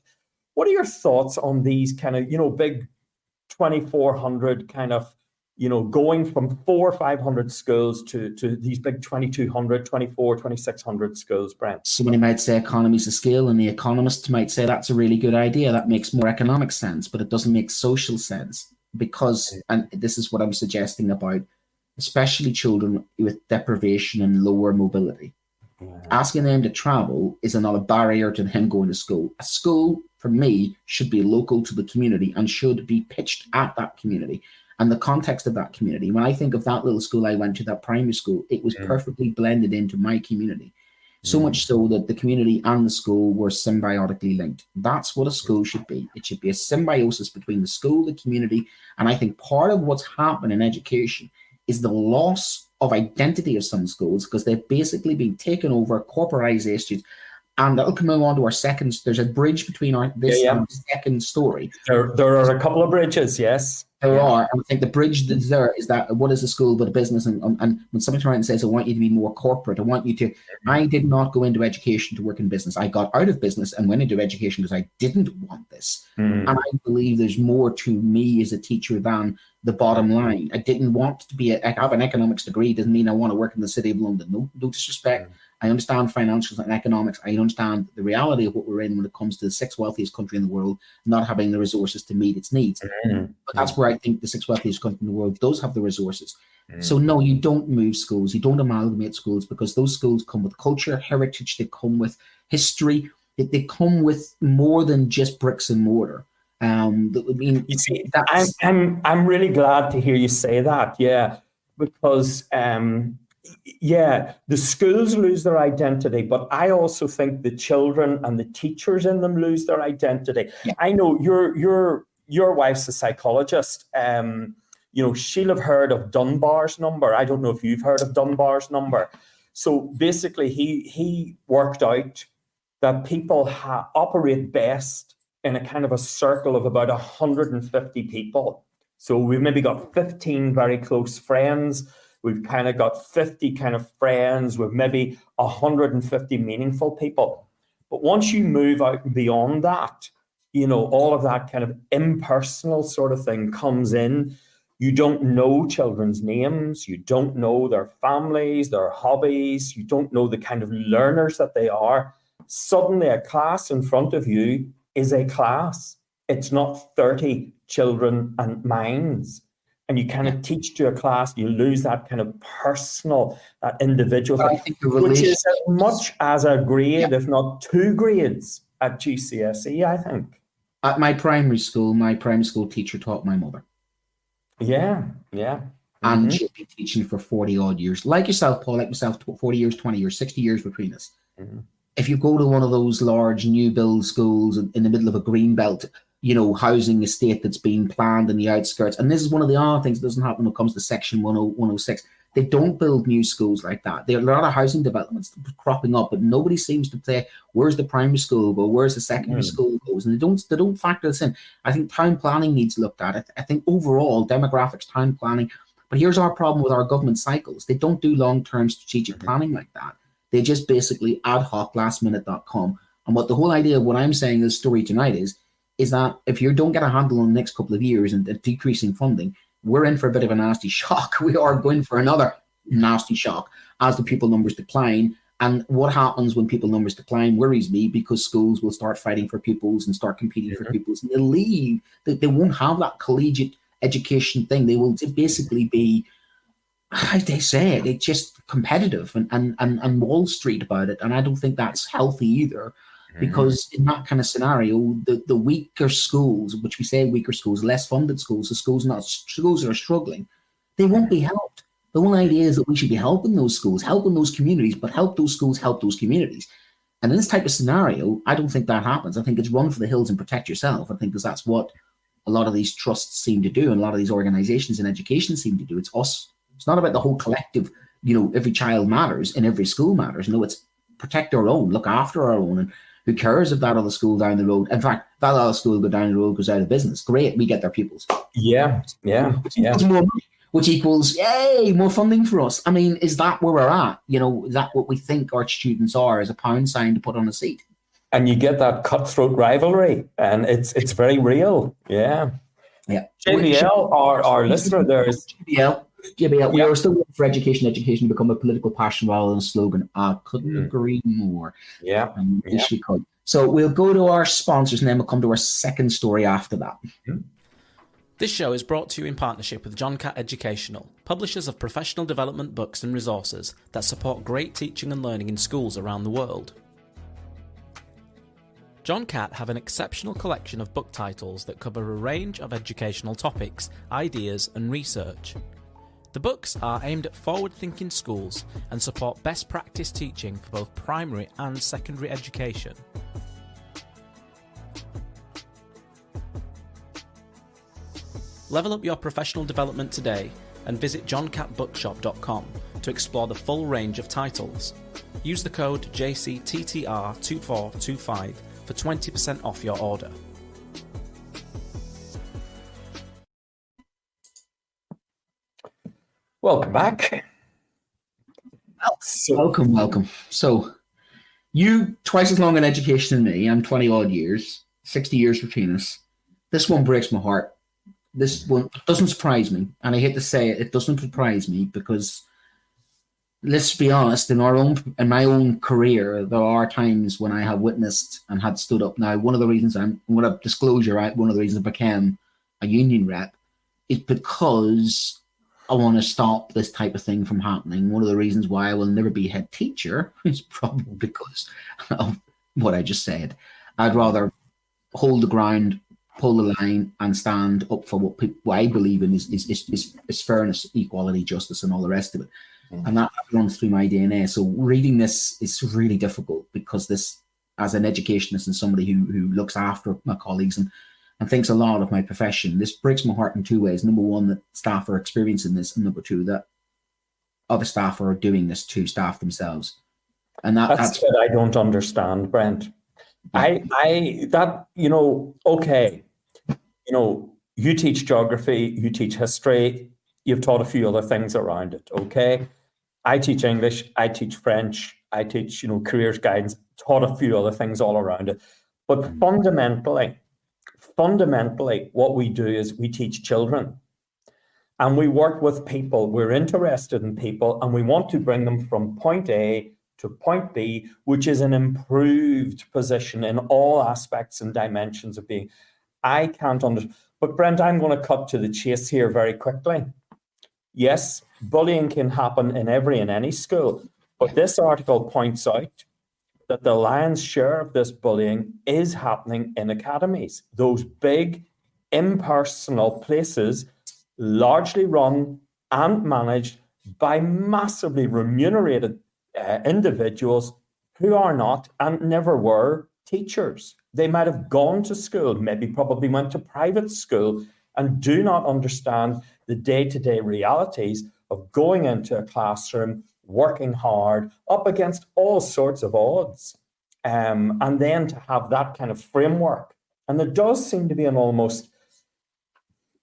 What are your thoughts on these kind of, big 2,400 kind of, going from 400 or 500 schools to these big 2,200, 2,400, 2,600 schools, Brent? Somebody might say economies of scale, and the economists might say that's a really good idea. That makes more economic sense, but it doesn't make social sense because, and this is what I'm suggesting about, especially children with deprivation and lower mobility. Asking them to travel is another barrier to them going to school. A school, for me, should be local to the community and should be pitched at that community and the context of that community. When I think of that little school I went to, that primary school, it was perfectly blended into my community. So much so that the community and the school were symbiotically linked. That's what a school should be. It should be a symbiosis between the school, the community, and I think part of what's happened in education is the loss of identity of some schools because they've basically been taken over, corporatized, and that'll come on to our second. There's a bridge between our second story. There are a couple of bridges, yes. There are. And I think the bridge that's there is that what is a school but a business? And when somebody turns and says, I want you to be more corporate, I want you to, I did not go into education to work in business. I got out of business and went into education because I didn't want this. And I believe there's more to me as a teacher than the bottom line. I didn't want to be, I have an economics degree, doesn't mean I want to work in the City of London. No disrespect. I understand financials and economics. I understand the reality of what we're in when it comes to the sixth wealthiest country in the world not having the resources to meet its needs. But that's where I think the sixth wealthiest country in the world does have the resources. So no, you don't move schools. You don't amalgamate schools, because those schools come with culture, heritage, they come with history. They come with more than just bricks and mortar. I mean, you see, I'm really glad to hear you say that. Yeah, because the schools lose their identity, but I also think the children and the teachers in them lose their identity. Yeah. I know your wife's a psychologist. She'll have heard of Dunbar's number. I don't know if you've heard of Dunbar's number. So basically, he worked out that people operate best in a kind of a circle of about 150 people. So we've maybe got 15 very close friends. We've kind of got 50 kind of friends with maybe 150 meaningful people. But once you move out beyond that, all of that kind of impersonal sort of thing comes in. You don't know children's names. You don't know their families, their hobbies. You don't know the kind of learners that they are. Suddenly a class in front of you is a class. It's not 30 children and minds. And you kind of teach to a class, you lose that kind of personal, that individual thing, which is as much as a grade, if not 2 grades at GCSE, I think. At my primary school teacher taught my mother. Yeah. And she'd been teaching for 40 odd years. Like yourself, Paul, 40 years, 20 years, 60 years between us. If you go to one of those large new build schools in the middle of a green belt, housing estate that's being planned in the outskirts, and this is one of the other things that doesn't happen when it comes to Section 106. They don't build new schools like that. There are a lot of housing developments cropping up, but nobody seems to say, where's the primary school go, where's the secondary school goes, and they don't factor this in. I think town planning needs looked at. I think overall demographics, town planning. But here's our problem with our government cycles. They don't do long-term strategic planning like that. They just basically ad hoc lastminute.com. And what the whole idea of what I'm saying in this story tonight is that if you don't get a handle on the next couple of years and decreasing funding, we're in for a bit of a nasty shock. We are going for another nasty shock as the pupil numbers decline. And what happens when pupil numbers decline worries me, because schools will start fighting for pupils and start competing for pupils, and they'll leave. They won't have that collegiate education thing. They will basically be, as they say, it's just competitive and Wall Street about it. And I don't think that's healthy either. Because in that kind of scenario, the weaker schools, which we say weaker schools, less funded schools, the schools that are struggling, they won't be helped. The whole idea is that we should be helping those schools, helping those communities, but help those schools, help those communities. And in this type of scenario, I don't think that happens. I think it's run for the hills and protect yourself. I think that's what a lot of these trusts seem to do, and a lot of these organizations in education seem to do. It's us. It's not about the whole collective, every child matters and every school matters. No, it's protect our own, look after our own, and who cares if that other school down the road? In fact, that other school go down the road goes out of business. Great, we get their pupils. Yeah. More money, which equals, yay, more funding for us. I mean, is that where we're at? Is that what we think our students are, as a pound sign to put on a seat? And you get that cutthroat rivalry, and it's very real. Yeah. JBL, our listener there is... JBL, we are still waiting for education to become a political passion rather than a slogan. I couldn't agree more. Yeah. So we'll go to our sponsors, and then we'll come to our second story after that. This show is brought to you in partnership with John Catt Educational, publishers of professional development books and resources that support great teaching and learning in schools around the world. John Catt have an exceptional collection of book titles that cover a range of educational topics, ideas and research. The books are aimed at forward-thinking schools and support best practice teaching for both primary and secondary education. Level up your professional development today and visit johncattbookshop.com to explore the full range of titles. Use the code JCTTR2425 for 20% off your order. Welcome back. Welcome. So, you twice as long in education than me. I'm 20 odd years, 60 years between us. This one breaks my heart. this one doesn't surprise me, and I hate to say it doesn't surprise me, because let's be honest, in my own career, there are times when I have witnessed and had stood up. Now, one of the reasons one of the reasons I became a union rep is because I want to stop this type of thing from happening. One of the reasons why I will never be head teacher is probably because of what I just said. I'd rather hold the ground, pull the line, and stand up for what I believe in is fairness, equality, justice, and all the rest of it. And that runs through my DNA. So reading this is really difficult, because this, as an educationist and somebody who looks after my colleagues and thinks a lot of my profession, this breaks my heart in two ways. Number one, that staff are experiencing this, and number two, that other staff are doing this to staff themselves. And that's what I don't understand, Brent. You teach geography, you teach history, you've taught a few other things around it, okay? I teach English, I teach French, I teach, careers guidance, taught a few other things all around it. But fundamentally, what we do is we teach children. And we work with people, we're interested in people, and we want to bring them from point A to point B, which is an improved position in all aspects and dimensions of being. I can't understand. But Brent, I'm going to cut to the chase here very quickly. Yes, bullying can happen in every and any school, but this article points out that the lion's share of this bullying is happening in academies, those big, impersonal places, largely run and managed by massively remunerated individuals who are not and never were teachers. They might have gone to school, probably went to private school, and do not understand the day-to-day realities of going into a classroom, working hard, up against all sorts of odds, and then to have that kind of framework. And there does seem to be an almost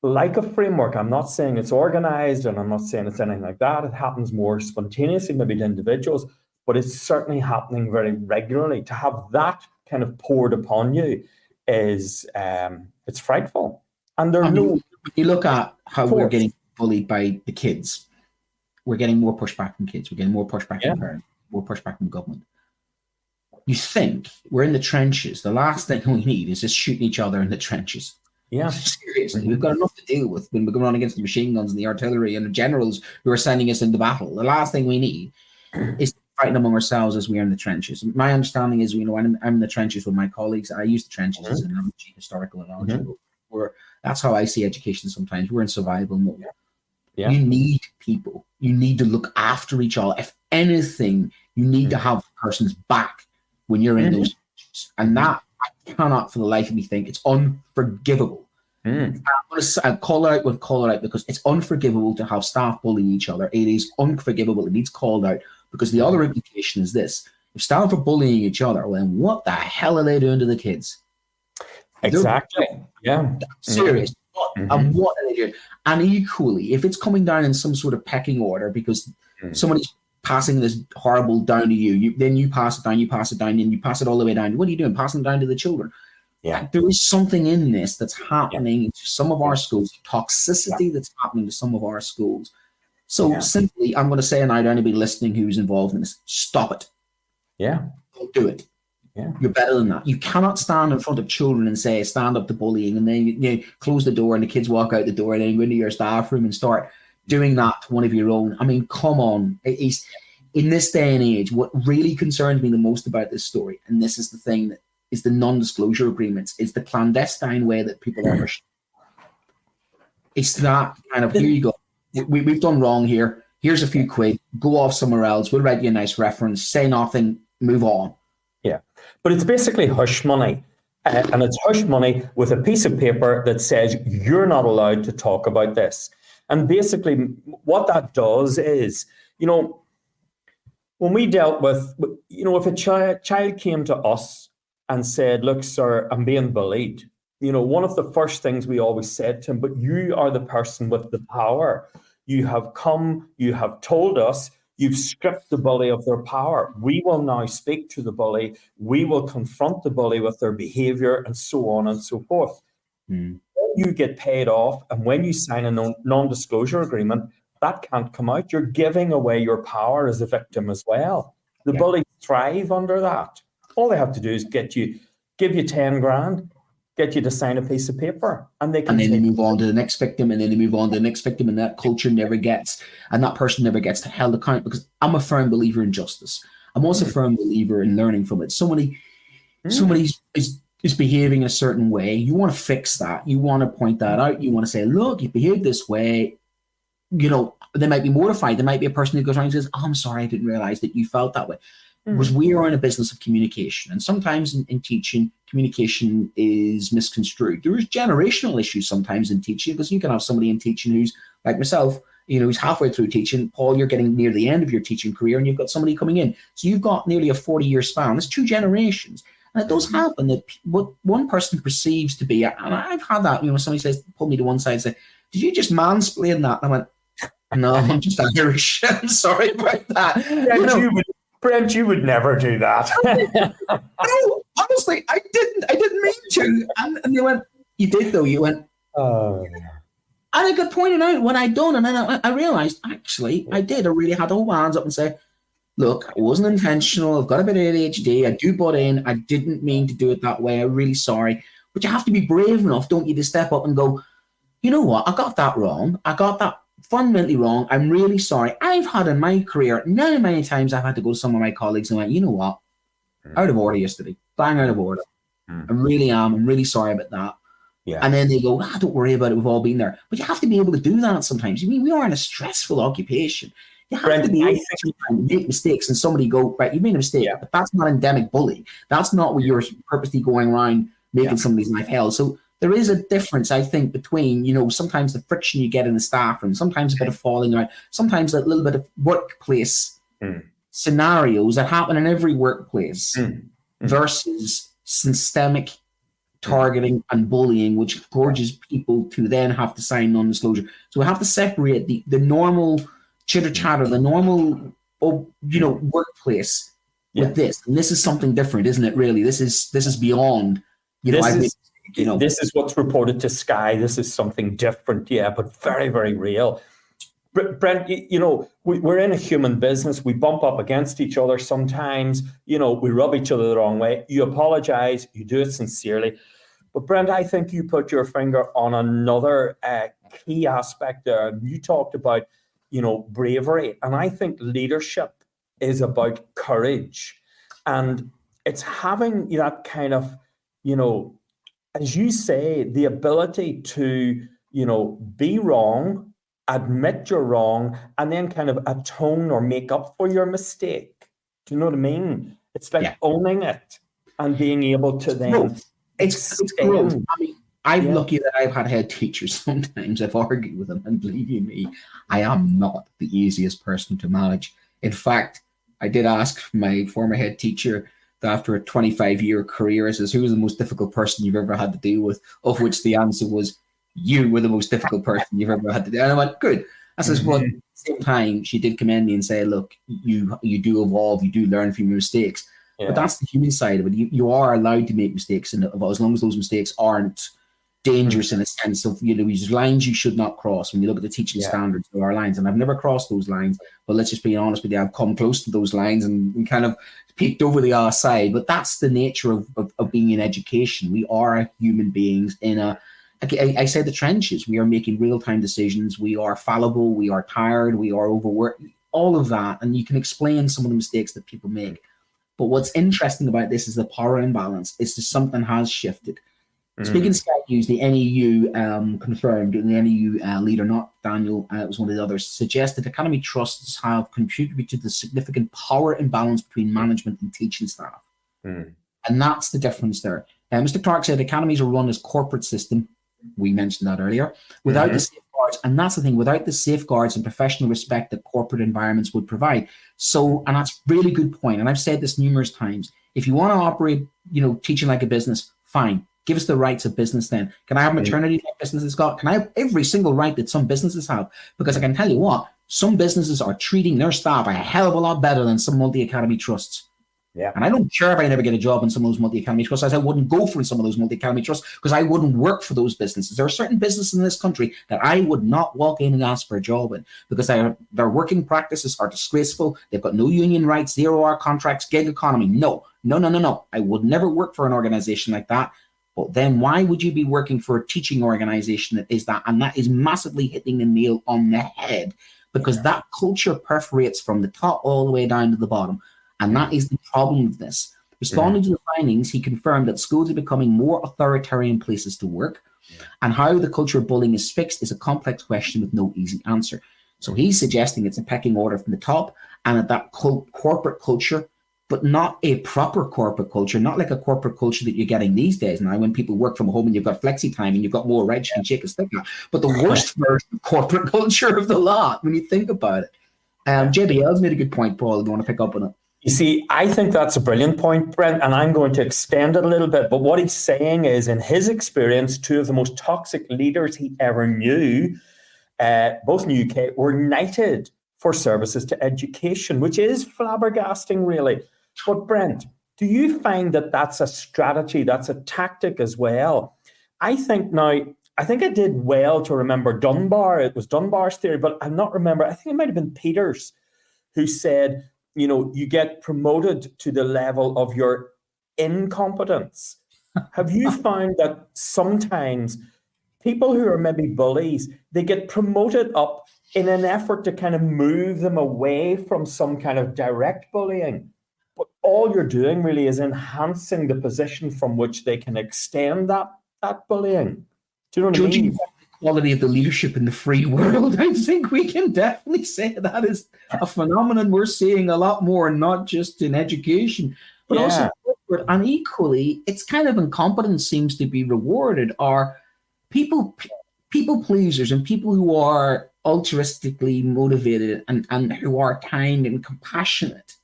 like a framework. I'm not saying it's organized, and I'm not saying it's anything like that. It happens more spontaneously, maybe to individuals, but it's certainly happening very regularly. To have that kind of poured upon you is, it's frightful. And when you look at how we're getting bullied by the kids, we're getting more pushback from kids. We're getting more pushback from parents, more pushback from government. You think we're in the trenches. The last thing we need is just shooting each other in the trenches. Yeah. Seriously, we've got enough to deal with when we're going on against the machine guns and the artillery and the generals who are sending us into battle. The last thing we need is fighting among ourselves as we are in the trenches. My understanding is, I'm in the trenches with my colleagues. I use the trenches as an analogy, historical analogy. Where that's how I see education sometimes. We're in survival mode. Yeah. You need people. You need to look after each other. If anything, you need to have a person's back when you're in those trenches. And that, I cannot for the life of me think, it's unforgivable. I'm going to call it out because it's unforgivable to have staff bullying each other. It is unforgivable. It needs called out, because the other implication is this. If staff are bullying each other, well, then what the hell are they doing to the kids? Exactly. Serious. And what are they doing? And equally, if it's coming down in some sort of pecking order because somebody's passing this horrible down to you, then you pass it down, and you pass it all the way down. What are you doing? Passing it down to the children. Yeah. There is something in this that's happening to some of our schools, toxicity that's happening to some of our schools. So simply, I'm going to say, and I don't anybody listening who's involved in this, stop it. Yeah. Don't do it. Yeah. You're better than that. You cannot stand in front of children and say, stand up to bullying, and then you close the door and the kids walk out the door, and then you go into your staff room and start doing that to one of your own. I mean, come on. It's, in this day and age, what really concerns me the most about this story, and this is the thing that is the non-disclosure agreements, is the clandestine way that people are. It's that kind of, here you go. We've done wrong here. Here's a few quid. Go off somewhere else. We'll write you a nice reference. Say nothing. Move on. Yeah. But it's basically hush money. And it's hush money with a piece of paper that says you're not allowed to talk about this. And basically what that does is, when we dealt with, if a child came to us and said, look, sir, I'm being bullied, one of the first things we always said to him, but you are the person with the power. You have come, you have told us, you've stripped the bully of their power. We will now speak to the bully. We will confront the bully with their behavior, and so on and so forth. you get paid off and when you sign a non-disclosure agreement, that can't come out. You're giving away your power as a victim as well. The bullies thrive under that. All they have to do is give you 10 grand, get you to sign a piece of paper, and they move on to the next victim, and then they move on to the next victim, and that culture and that person never gets held account, because I'm a firm believer in justice. I'm also a firm believer in learning from it. Somebody is behaving a certain way. You want to fix that. You want to point that out. You want to say, look, you behaved this way. You know, they might be mortified. There might be a person who goes around and says, oh, I'm sorry, I didn't realize that you felt that way. Because we are in a business of communication. And sometimes in teaching, communication is misconstrued. There is generational issues sometimes in teaching, because you can have somebody in teaching who's like myself, you know, who's halfway through teaching. Paul, you're getting near the end of your teaching career, and you've got somebody coming in. So you've got nearly a 40-year span. That's 2 generations. And it does happen that what one person perceives to be, and I've had that, you know, somebody says, pull me to one side and say, did you just mansplain that? And I went, no, I'm just Irish. I'm sorry about that. Brent, you would never do that. No, honestly, I didn't mean to. And they went, you did though. You went, oh. And I got pointed out when I'd done, and then I realized, actually, I did. I really had to hold my hands up and say, look, it wasn't intentional. I've got a bit of ADHD. I do butt in. I didn't mean to do it that way. I'm really sorry. But you have to be brave enough, don't you, to step up and go, you know what? I got that wrong. I got that fundamentally wrong. I'm really sorry. I've had in my career, many times I've had to go to some of my colleagues and went, you know what? Out of order yesterday. Bang out of order. I really am. I'm really sorry about that. Yeah. And then they go, don't worry about it. We've all been there. But you have to be able to do that sometimes. I mean, we are in a stressful occupation. You have to be able to make mistakes and somebody go, right, you made a mistake, but that's not endemic bullying. That's not what you're purposely going around making somebody's life hell. So there is a difference, I think, between, you know, sometimes the friction you get in the staff room, sometimes a bit of falling out, sometimes a little bit of workplace scenarios that happen in every workplace versus systemic targeting and bullying, which encourages people to then have to sign non-disclosure. So we have to separate the normal chitter-chatter, the normal, workplace with this. And this is something different, isn't it, really? This is beyond, this is what's reported to Sky. This is something different, but very, very real. Brent, we're in a human business. We bump up against each other sometimes. We rub each other the wrong way. You apologize. You do it sincerely. But Brent, I think you put your finger on another key aspect there. You talked about, bravery. And I think leadership is about courage. And it's having that kind of, as you say, the ability to, be wrong, admit you're wrong, and then kind of atone or make up for your mistake. Do you know what I mean? It's like owning it and being able to then... It's growth. I mean, I'm lucky that I've had head teachers. Sometimes I've argued with them, and believe you me, I am not the easiest person to manage. In fact, I did ask my former head teacher that after a 25-year career, I says, who was the most difficult person you've ever had to deal with? Of which the answer was, you were the most difficult person you've ever had to deal with. And I went, good. I says, well, at the same time, she did commend me and say, look, you do evolve, you do learn from your mistakes. Yeah. But that's the human side of it. You are allowed to make mistakes, and as long as those mistakes aren't dangerous in a sense of, these lines you should not cross. When you look at the teaching standards, there are lines, and I've never crossed those lines. But let's just be honest with you, I've come close to those lines and kind of peeked over the other side. But that's the nature of being in education. We are human beings in I said the trenches. We are making real-time decisions. We are fallible. We are tired. We are overworked. All of that, and you can explain some of the mistakes that people make. But what's interesting about this is the power imbalance. It's just something has shifted. Speaking of Sky News, the NEU confirmed, and the NEU leader, not Daniel, it was one of the others, suggested academy trusts have contributed to the significant power imbalance between management and teaching staff. And that's the difference there. Mr. Clark said academies are run as corporate system. We mentioned that earlier. Without the safeguards, and that's the thing, without the safeguards and professional respect that corporate environments would provide. So, and that's a really good point. And I've said this numerous times. If you want to operate, teaching like a business, fine. Give us the rights of business then. Can I have maternity like businesses got? Can I have every single right that some businesses have? Because I can tell you what, some businesses are treating their staff a hell of a lot better than some multi-academy trusts. Yeah. And I don't care if I never get a job in some of those multi-academy trusts, as I wouldn't go for some of those multi-academy trusts because I wouldn't work for those businesses. There are certain businesses in this country that I would not walk in and ask for a job in because their working practices are disgraceful. They've got no union rights, 0-hour contracts, gig economy. No. I would never work for an organization like that. But then why would you be working for a teaching organization that is that? And that is massively hitting the nail on the head because that culture perforates from the top all the way down to the bottom. And that is the problem with this. Responding to the findings, he confirmed that schools are becoming more authoritarian places to work. And how the culture of bullying is fixed is a complex question with no easy answer. So he's suggesting it's a pecking order from the top and that corporate culture, but not a proper corporate culture, not like a corporate culture that you're getting these days now when people work from home and you've got flexi time and you've got more rights you can shake a stick at. But the worst version of corporate culture of the lot when you think about it. JBL's made a good point, Paul. Do you want to pick up on it? You see, I think that's a brilliant point, Brent, and I'm going to extend it a little bit. But what he's saying is, in his experience, two of the most toxic leaders he ever knew, both in the UK, were knighted for services to education, which is flabbergasting, really. But Brent, do you find that that's a strategy, that's a tactic as well? I think I did well to remember Dunbar. It was Dunbar's theory, but I'm not remember. I think it might have been Peters who said, you get promoted to the level of your incompetence. Have you found that sometimes people who are maybe bullies, they get promoted up in an effort to kind of move them away from some kind of direct bullying? But all you're doing really is enhancing the position from which they can extend that bullying. Do you know what I mean? Quality of the leadership in the free world, I think we can definitely say that is a phenomenon we're seeing a lot more, not just in education, but also corporate. And equally, it's kind of incompetence seems to be rewarded, are people pleasers and people who are altruistically motivated and who are kind and compassionate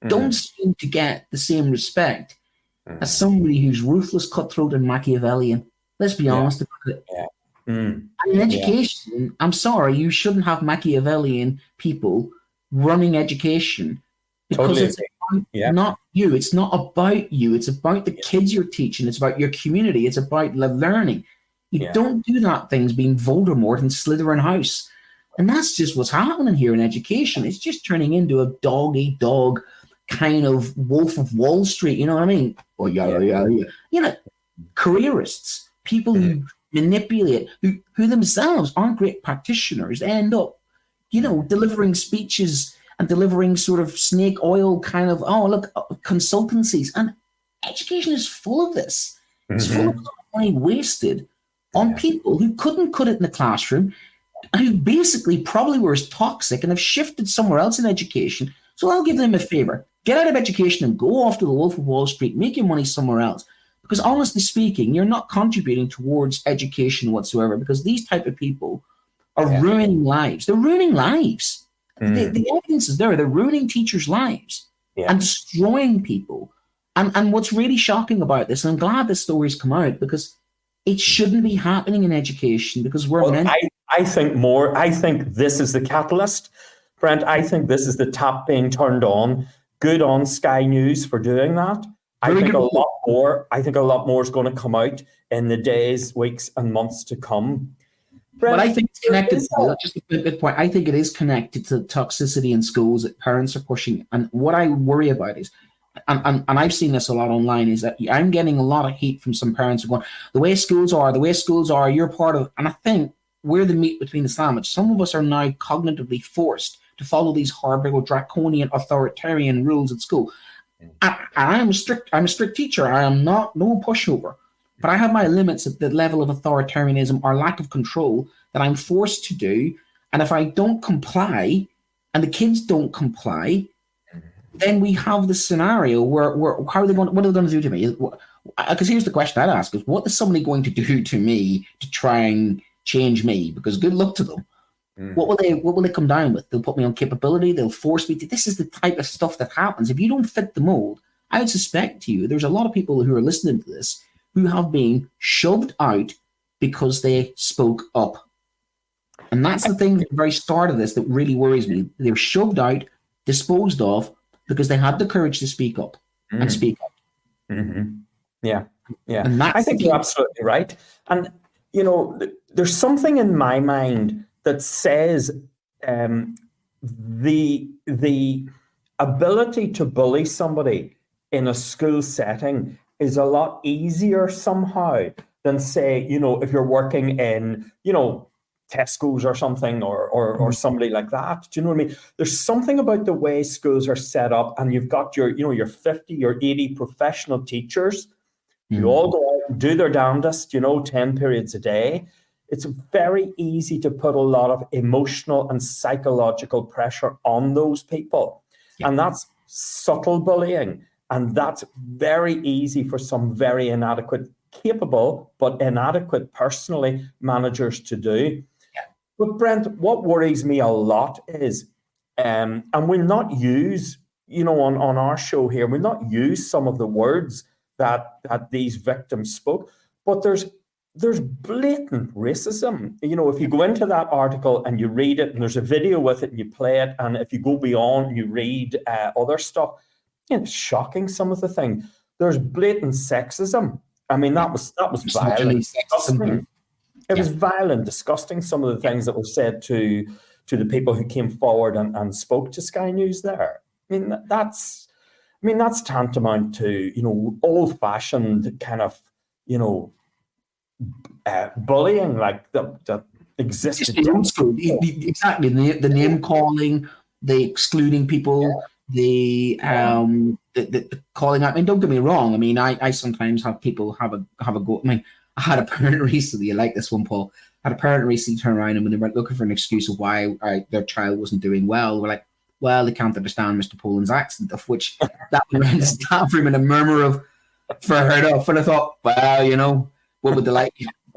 don't seem to get the same respect as somebody who's ruthless, cutthroat, and Machiavellian. Let's be honest about it. And in education, I'm sorry, you shouldn't have Machiavellian people running education because it's about not you. It's not about you. It's about the kids you're teaching. It's about your community. It's about learning. You don't do that things being Voldemort and Slytherin House. And that's just what's happening here in education. It's just turning into a dog-eat-dog kind of Wolf of Wall Street. You know what I mean? Careerists, people who manipulate, who themselves aren't great practitioners, end up, delivering speeches and delivering sort of snake oil kind of, consultancies. And education is full of this. It's full of money wasted on people who couldn't cut it in the classroom, who basically probably were as toxic and have shifted somewhere else in education. So I'll give them a favor. Get out of education and go off to the Wolf of Wall Street, make your money somewhere else. Because honestly speaking, you're not contributing towards education whatsoever, because these type of people are ruining lives. They're ruining lives. The evidence is there. They're ruining teachers' lives and destroying people. And what's really shocking about this, and I'm glad this story's come out, because it shouldn't be happening in education, because I think this is the catalyst, Brent. I think this is the tap being turned on. Good on Sky News for doing that. I think a lot more is going to come out in the days, weeks, and months to come. Brent, but I think it's connected. Just a bit point. I think it is connected to toxicity in schools that parents are pushing. And what I worry about is, and I've seen this a lot online, is that I'm getting a lot of heat from some parents who are going, the way schools are, you're part of. And I think we're the meat between the sandwich. Some of us are now cognitively forced to follow these horrible, draconian, authoritarian rules at school. I'm a strict teacher. I am no pushover, but I have my limits at the level of authoritarianism or lack of control that I'm forced to do. And if I don't comply, and the kids don't comply, then we have the scenario where what are they going to do to me? Because here's the question I'd ask: is what is somebody going to do to me to try and change me? Because good luck to them. What will they come down with? They'll put me on capability. They'll force me to. This is the type of stuff that happens. If you don't fit the mold, I would suspect to you, there's a lot of people who are listening to this who have been shoved out because they spoke up. And that's the thing at the very start of this that really worries me. They're shoved out, disposed of, because they had the courage to speak up. and speak up. Mm-hmm. Yeah. And I think you're absolutely right. And, you know, there's something in my mind that says the ability to bully somebody in a school setting is a lot easier somehow than, say, you know, if you're working in, you know, Tesco's or something, or somebody like that. Do you know what I mean? There's something about the way schools are set up, and you've got your, you know, your 50 or 80 professional teachers who all go out and do their damnedest, you know, 10 periods a day. It's very easy to put a lot of emotional and psychological pressure on those people. Yeah. And that's subtle bullying. And that's very easy for some very inadequate, capable, but inadequate personally managers to do. Yeah. But Brent, what worries me a lot is, and we'll not use, you know, on our show here, we'll not use some of the words that these victims spoke, but there's blatant racism. You know, if you go into that article and you read it, and there's a video with it and you play it, and if you go beyond, you read other stuff, you know, it's shocking, some of the things. There's blatant sexism. I mean, that was violent, disgusting. It was violent, disgusting, some of the things that were said to the people who came forward and spoke to Sky News there. I mean, that's tantamount to, you know, old-fashioned kind of, you know, bullying like that existed. Exactly, the name calling, the excluding people, the calling out. I mean, don't get me wrong. I mean, I sometimes have people have a go. I mean, I had a parent recently. I like this one, Paul. I had a parent recently turn around, and when they were looking for an excuse of why their child wasn't doing well, we're like, well, they can't understand Mr. Poland's accent, of which that went around the staff room in a murmur of for heard of. And I thought, well, you know, what would they like?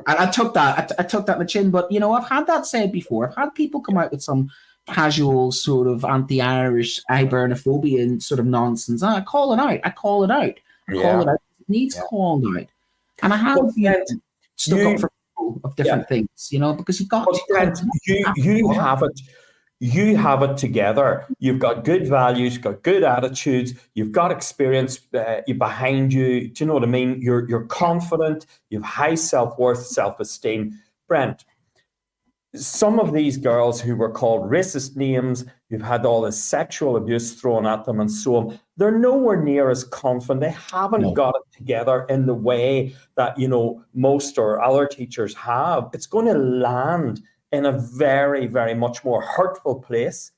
And I took that in the chin. But, you know, I've had that said before. I've had people come out with some casual sort of anti-Irish Hibernophobia and sort of nonsense. I call it out. Call it out. It needs called out. And I have stuck up for people of different things, you know, because you've got you have it together. You've got good values, you've got good attitudes, you've got experience behind you. Do you know what I mean? You're confident, you have high self-worth, self-esteem. Brent, some of these girls who were called racist names, who've had all this sexual abuse thrown at them and so on, they're nowhere near as confident. They haven't got it together in the way that, you know, most or other teachers have. It's going to land in a very, very much more hurtful place.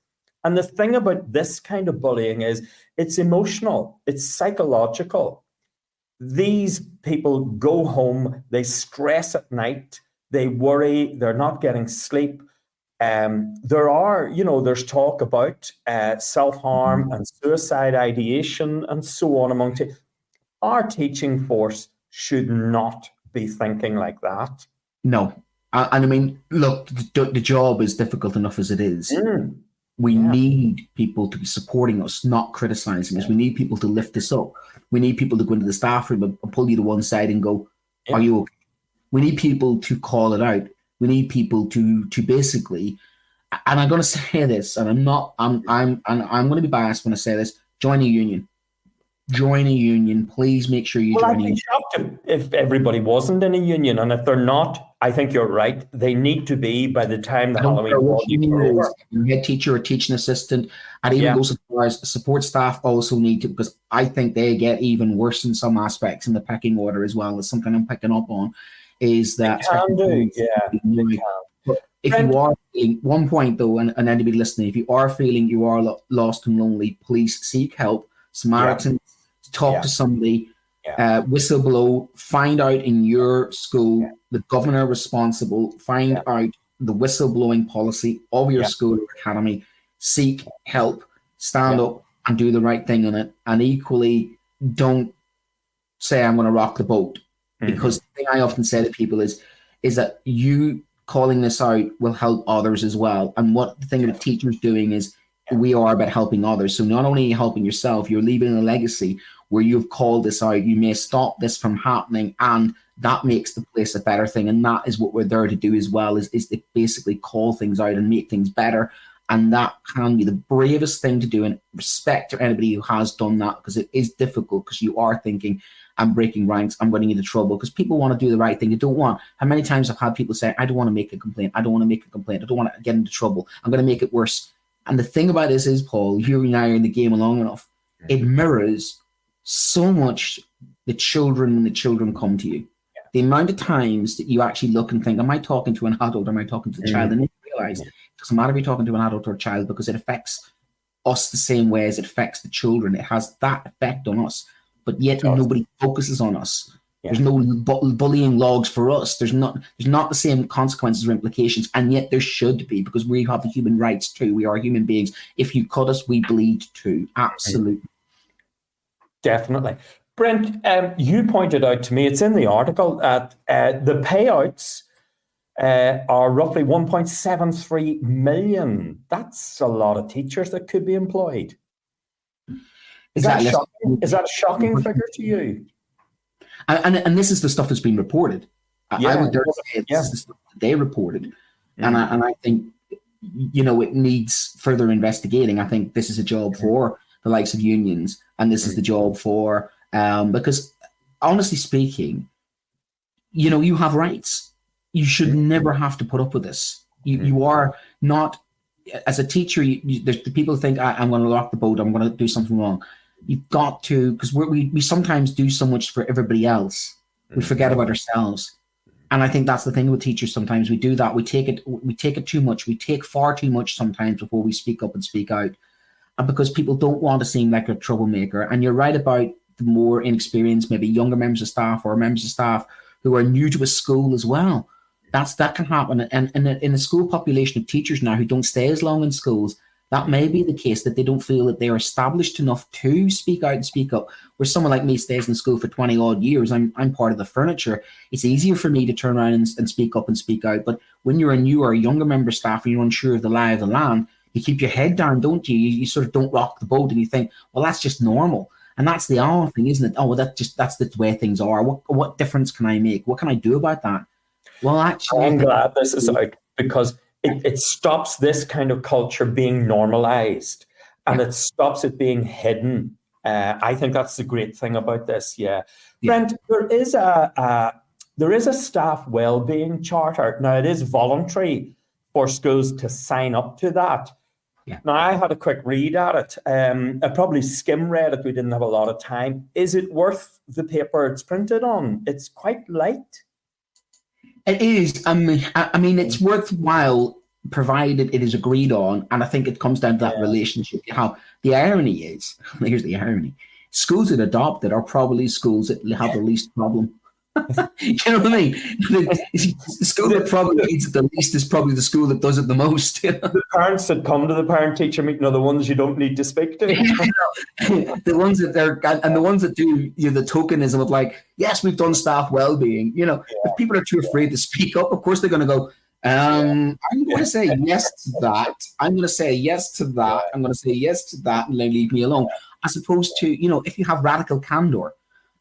And the thing about this kind of bullying is it's emotional, it's psychological. These people go home, they stress at night, they worry, they're not getting sleep. There's talk about self-harm and suicide ideation and so on among our teaching force should not be thinking like that. No. And I mean, look, the job is difficult enough as it is. We need people to be supporting us, not criticizing us. We need people to lift us up. We need people to go into the staff room and pull you to one side and go, are you okay? We need people to call it out. We need people to basically, and I'm going to say this, and I'm going to be biased when I say this, join a union. Join a union. Please make sure you join a union. I'd be shocked if everybody wasn't in a union, and if they're not, I think you're right. They need to be by the time the Halloween union is. Head teacher or teaching assistant, and even goes as far as support staff also need to, because I think they get even worse in some aspects in the pecking order as well. It's something I'm picking up on. Is that if you are feeling, one point though, and anybody listening, if you are feeling you are lost and lonely, please seek help. Samaritans. Talk to somebody, whistleblow, find out in your school the governor responsible, find out the whistleblowing policy of your school or academy, seek help, stand up and do the right thing on it. And equally, don't say, I'm going to rock the boat. Because the thing I often say to people is that you calling this out will help others as well. And what the thing that teachers doing is we are about helping others. So not only are you helping yourself, you're leaving a legacy where you've called this out. You may stop this from happening, and that makes the place a better thing. And that is what we're there to do as well, is to basically call things out and make things better And that can be the bravest thing to do, and respect to anybody who has done that, because it is difficult, because you are thinking, I'm breaking ranks, I'm running into trouble, because people want to do the right thing. They don't want, how many times I've had people say, I don't want to make a complaint. I don't want to make a complaint. I don't want to get into trouble. I'm going to make it worse. And the thing about this is, Paul, you and I are in the game long enough. It mirrors so much the children when the children come to you. The amount of times that you actually look and think, am I talking to an adult or am I talking to the child? And then you realize it doesn't matter if you're talking to an adult or a child, because it affects us the same way as it affects the children. It has that effect on us, but yet nobody focuses on us. Yeah. There's no bullying logs for us. There's not the same consequences or implications, and yet there should be, because we have the human rights too. We are human beings. If you cut us, we bleed too. Absolutely. Definitely. Brent, you pointed out to me, it's in the article, that the payouts are roughly 1.73 million. That's a lot of teachers that could be employed. Is that a shocking figure to you? And this is the stuff that's been reported. I would dare say this is the stuff that they reported. And I think, it needs further investigating. I think this is a job for the likes of unions, and this is the job for, because honestly speaking, you have rights. You should never have to put up with this. You are not, as a teacher, there's the people who think, I'm going to rock the boat, I'm going to do something wrong. You've got to, because we sometimes do so much for everybody else, we forget about ourselves. And I think that's the thing with teachers. Sometimes we do that. We take it too much. We take far too much sometimes before we speak up and speak out. And because people don't want to seem like a troublemaker. And you're right about the more inexperienced, maybe younger members of staff or members of staff who are new to a school as well. That can happen. And in a school population of teachers now who don't stay as long in schools, that may be the case, that they don't feel that they're established enough to speak out and speak up. Where someone like me stays in school for 20 odd years, I'm part of the furniture. It's easier for me to turn around and speak up and speak out. But when you're a new or a younger member of staff and you're unsure of the lie of the land, you keep your head down, don't you? You sort of don't rock the boat, and you think, well, that's just normal. And that's the other thing, isn't it? Oh, well, that's the way things are. What difference can I make? What can I do about that? Well, actually, I'm glad this is out, because it stops this kind of culture being normalized, and it stops it being hidden. I think that's the great thing about this. Yeah. Brent, there is a staff wellbeing charter. Now, it is voluntary for schools to sign up to that. Yeah. Now, I had a quick read at it. I probably skim read it. We didn't have a lot of time. Is it worth the paper it's printed on? It's quite light. It is. I mean, it's worthwhile provided it is agreed on, and I think it comes down to that relationship. How the irony is, here's the irony: schools that adopt it are probably schools that have the least problem. You know what I mean? The school that probably needs it the least is probably the school that does it the most. The parents that come to the parent-teacher meeting are the ones you don't need to speak to. The ones that the ones that do the tokenism of like, yes, we've done staff well-being. If people are too afraid to speak up, of course they're going to go, I'm going to say yes to that. I'm going to say yes to that. I'm going to say yes to that, and then leave me alone. As opposed to, if you have radical candor,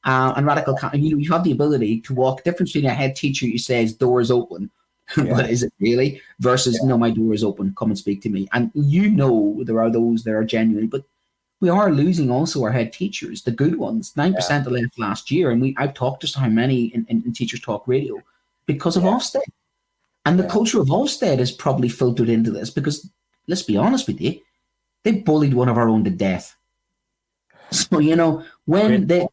and you have the ability to walk. Difference between a head teacher who says doors open, but is it really? Versus no, my door is open. Come and speak to me. And there are those that are genuine, but we are losing also our head teachers, the good ones. 9% left last year, and I've talked to how many in Teachers Talk Radio because of Ofsted. And the culture of Ofsted is probably filtered into this because, let's be honest with you, they bullied one of our own to death. So when they.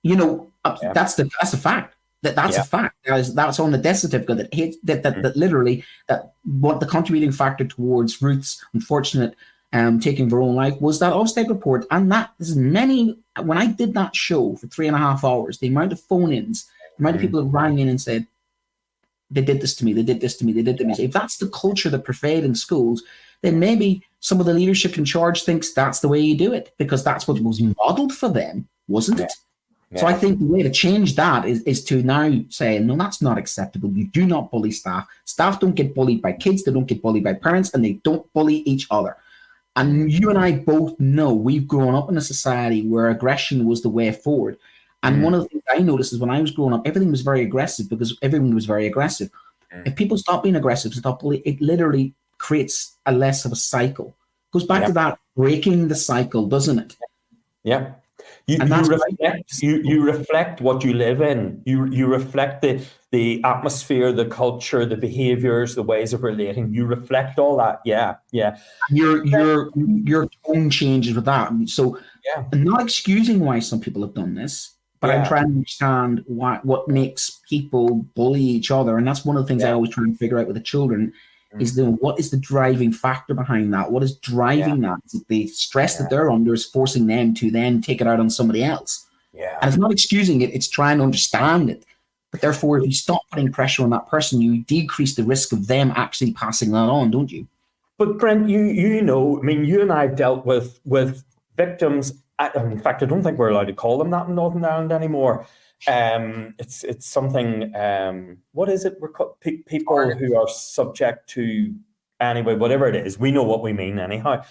That's a fact. That's a fact. That's on the death certificate that literally that what the contributing factor towards Ruth's unfortunate taking of her own life was that Ofsted report. And that is many. When I did that show for 3.5 hours, the amount of phone-ins, the amount of people that rang in and said, "They did this to me. They did this to me. They did this to me." If that's the culture that pervades in schools, then maybe some of the leadership in charge thinks that's the way you do it because that's what was modeled for them, wasn't it? So I think the way to change that is to now say, no, that's not acceptable. You do not bully staff. Staff don't get bullied by kids. They don't get bullied by parents, and they don't bully each other. And you and I both know we've grown up in a society where aggression was the way forward. And one of the things I noticed is when I was growing up, everything was very aggressive because everyone was very aggressive. If people stop being aggressive, stop bullying, it literally creates a less of a cycle. Goes back to that breaking the cycle, doesn't it? Yeah. You reflect what you live in. You reflect the atmosphere, the culture, the behaviors, the ways of relating. You reflect all that. Yeah. Your tone changes with that. So I'm not excusing why some people have done this, but I'm trying to understand what makes people bully each other. And that's one of the things I always try and figure out with the children. Is what is the driving factor behind that? What is driving that? The stress that they're under is forcing them to then take it out on somebody else. Yeah. And it's not excusing it, it's trying to understand it. But therefore, if you stop putting pressure on that person, you decrease the risk of them actually passing that on, don't you? But Brent, you know, I mean, you and I have dealt with victims. In fact, I don't think we're allowed to call them that in Northern Ireland anymore. It's something. What is it? We're people who are subject to, anyway, whatever it is. We know what we mean anyhow.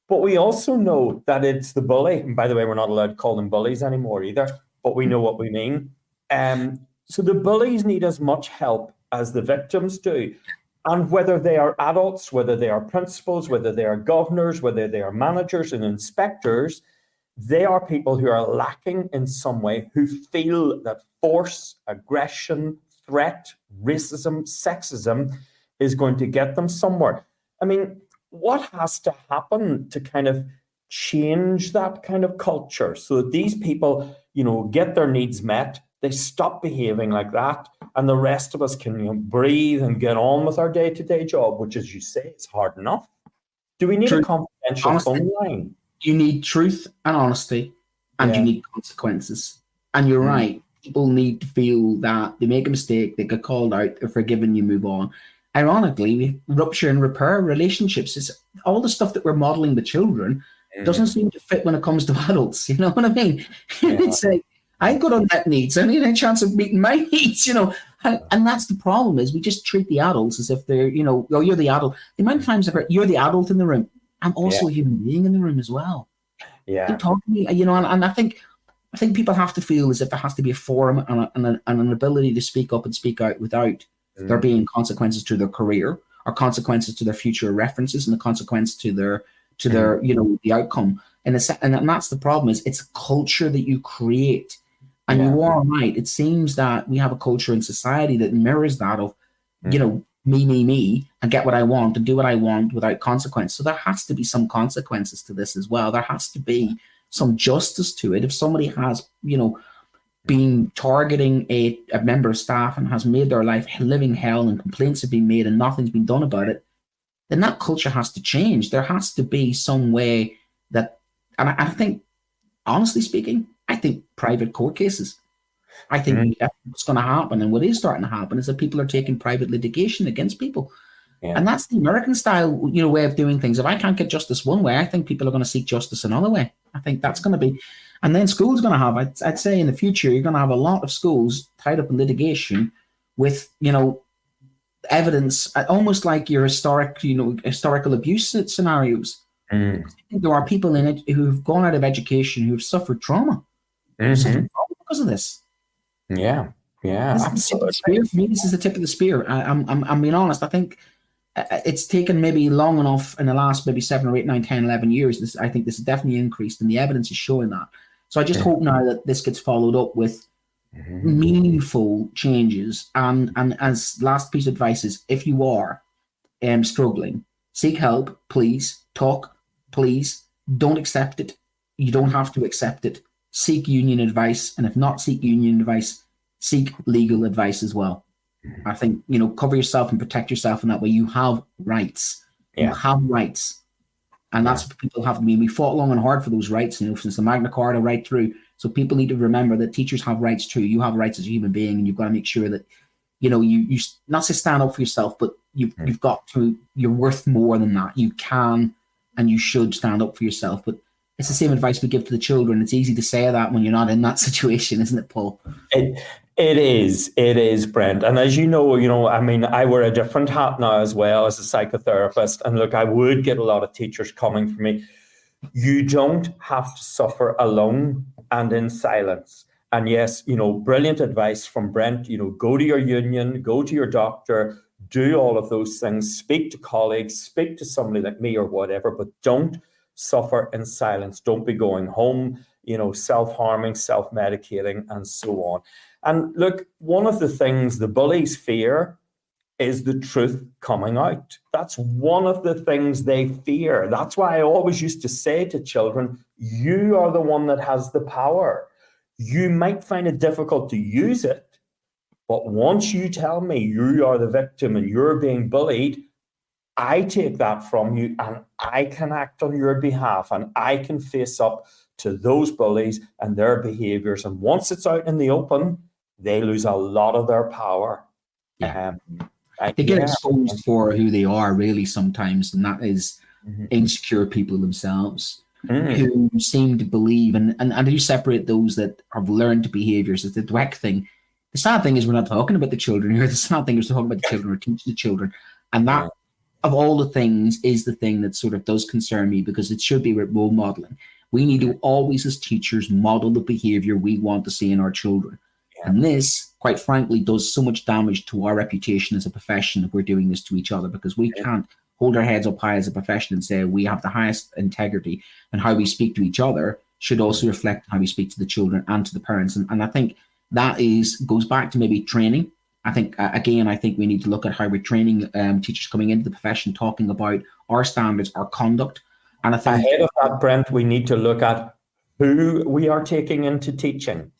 But we also know that it's the bully. And by the way, we're not allowed to call them bullies anymore either. But we know what we mean. So the bullies need as much help as the victims do. And whether they are adults, whether they are principals, whether they are governors, whether they are managers and inspectors, they are people who are lacking in some way, who feel that force, aggression, threat, racism, sexism is going to get them somewhere. I mean, what has to happen to kind of change that kind of culture so that these people, you know, get their needs met, they stop behaving like that, and the rest of us can, you know, breathe and get on with our day-to-day job, which, as you say, is hard enough. Do we need a confidential phone line? You need truth and honesty, and you need consequences. And you're right. People need to feel that they make a mistake, they get called out, they're forgiven, you move on. Ironically, we rupture and repair relationships. It's all the stuff that we're modeling the children doesn't seem to fit when it comes to adults. You know what I mean? It's like, I got unmet needs. I need a chance of meeting my needs, you know. And that's the problem, is we just treat the adults as if they're, you know, you're the adult. The amount of times I've heard, you're the adult in the room. I'm also a human being in the room as well. Yeah. Don't talk to me, you know, and I think people have to feel as if there has to be a forum and an ability to speak up and speak out without there being consequences to their career or consequences to their future references and the consequence to their you know, the outcome. And that's the problem, is it's a culture that you create. And you are right. It seems that we have a culture in society that mirrors that of, you know, me, and get what I want and do what I want without consequence. So there has to be some consequences to this as well. There has to be some justice to it. If somebody has, you know, been targeting a member of staff and has made their life living hell and complaints have been made and nothing's been done about it, then that culture has to change. There has to be some way that, and I think, honestly speaking, I think private court cases. I think what's going to happen, and what is starting to happen, is that people are taking private litigation against people. And that's the American style, you know, way of doing things. If I can't get justice one way, I think people are going to seek justice another way. I think that's going to be, and then schools are going to have, I'd say in the future, you're going to have a lot of schools tied up in litigation with, you know, evidence, almost like your historical abuse scenarios. I think there are people in it who've gone out of education who've suffered trauma. Suffered trauma because of this. Yeah, absolutely. For me, this is the tip of the spear. I'm being honest. I think it's taken maybe long enough in the last maybe 7 or 8, 9, 10, 11 years. I think this has definitely increased, and the evidence is showing that. So I just hope now that this gets followed up with meaningful changes. And as last piece of advice is, if you are struggling, seek help, please. Talk, please. Don't accept it. You don't have to accept it. Seek union advice, and if not seek union advice, seek legal advice as well. I think, you know, cover yourself and protect yourself in that way. You have rights. You have rights. And that's what people have. I mean, we fought long and hard for those rights, you know, since the Magna Carta right through. So people need to remember that teachers have rights too. You have rights as a human being, and you've got to make sure that, you know, you not to stand up for yourself, but you've got to, you're worth more than that. You can and you should stand up for yourself. But it's the same advice we give to the children. It's easy to say that when you're not in that situation, isn't it, Paul? It is, Brent. And as you know, I mean, I wear a different hat now as well as a psychotherapist. And look, I would get a lot of teachers coming for me. You don't have to suffer alone and in silence. And yes, you know, brilliant advice from Brent, you know, go to your union, go to your doctor, do all of those things, speak to colleagues, speak to somebody like me or whatever, but don't suffer in silence. Don't be going home, self-harming, self-medicating, and so on. And look, one of the things the bullies fear is the truth coming out. That's one of the things they fear. That's why I always used to say to children, you are the one that has the power. You might find it difficult to use it, but once you tell me you are the victim and you're being bullied, I take that from you and I can act on your behalf and I can face up to those bullies and their behaviors. And once it's out in the open, they lose a lot of their power. Yeah. They get exposed for who they are, really, sometimes, and that is insecure people themselves who seem to believe, and I do separate those that have learned behaviors. It's the Dweck thing. The sad thing is we're not talking about the children here. The sad thing is we're talking about the children, we're teaching the children, and that, of all the things, is the thing that sort of does concern me, because it should be role modeling. We need to always, as teachers, model the behavior we want to see in our children. And this, quite frankly, does so much damage to our reputation as a profession if we're doing this to each other, because we can't hold our heads up high as a profession and say we have the highest integrity, and how we speak to each other should also reflect how we speak to the children and to the parents. And I think that goes back to maybe training. I think, I think we need to look at how we're training teachers coming into the profession, talking about our standards, our conduct. And I think ahead of that, Brent, we need to look at who we are taking into teaching.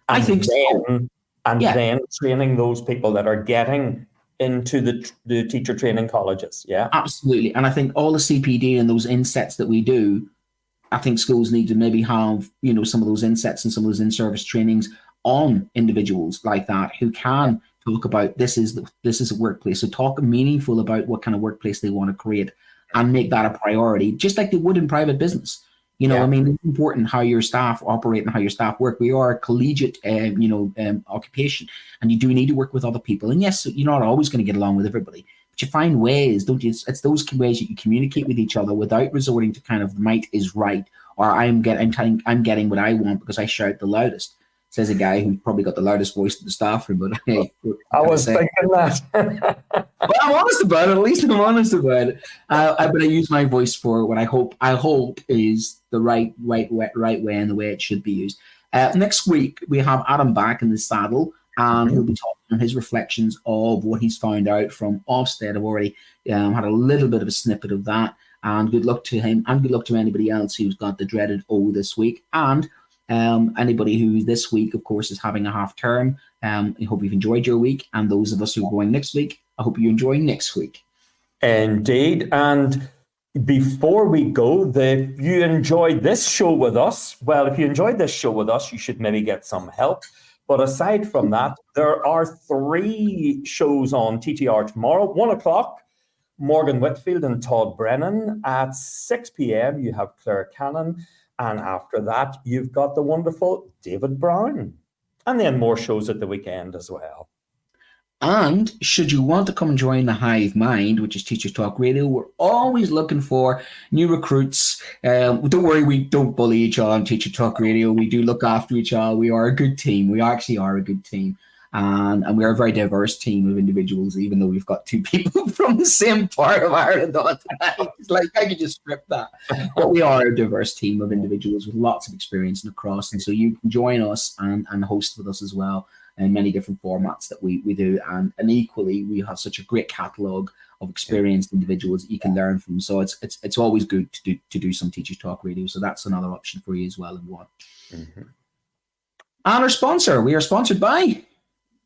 I think so. Then training those people that are getting into the teacher training colleges. Yeah, absolutely. And I think all the CPD and those insets that we do, I think schools need to maybe have, some of those insets and some of those in-service trainings on individuals like that who can talk about this is a workplace. So talk meaningful about what kind of workplace they want to create and make that a priority, just like they would in private business. I mean, it's important how your staff operate and how your staff work. We are a collegiate, occupation, and you do need to work with other people. And yes, you're not always going to get along with everybody, but you find ways, don't you? It's those ways that you communicate with each other without resorting to kind of might is right, or I'm getting what I want because I shout the loudest. Says a guy who's probably got the loudest voice in the staff room. But hey, I was thinking that. Well, I'm honest about it. At least I'm honest about it. But I use my voice for what I hope is the right way and the way it should be used. Next week we have Adam back in the saddle, and he'll be talking on his reflections of what he's found out from Ofsted. I've already had a little bit of a snippet of that, and good luck to him, and good luck to anybody else who's got the dreaded O this week, and anybody who this week, of course, is having a half term. I hope you've enjoyed your week, and those of us who are going next week, I hope you enjoy next week. Indeed. And before we go, if you enjoyed this show with us, you should maybe get some help. But aside from that, there are 3 shows on TTR tomorrow. 1 o'clock, Morgan Whitfield and Todd Brennan. At 6 p.m, you have Claire Cannon. And after that, you've got the wonderful David Brown. And then more shows at the weekend as well. And should you want to come and join the Hive Mind, which is Teachers Talk Radio, we're always looking for new recruits. Don't worry, we don't bully each other on Teacher Talk Radio. We do look after each other. We are a good team. We actually are a good team. And we are a very diverse team of individuals, even though we've got 2 people from the same part of Ireland on tonight. It's like I could just script that. But we are a diverse team of individuals with lots of experience and across. And so you can join us and host with us as well in many different formats that we do. And equally, we have such a great catalogue of experienced individuals that you can learn from. So it's always good to do some Teachers Talk Radio. So that's another option for you as well. And our sponsor, we are sponsored by...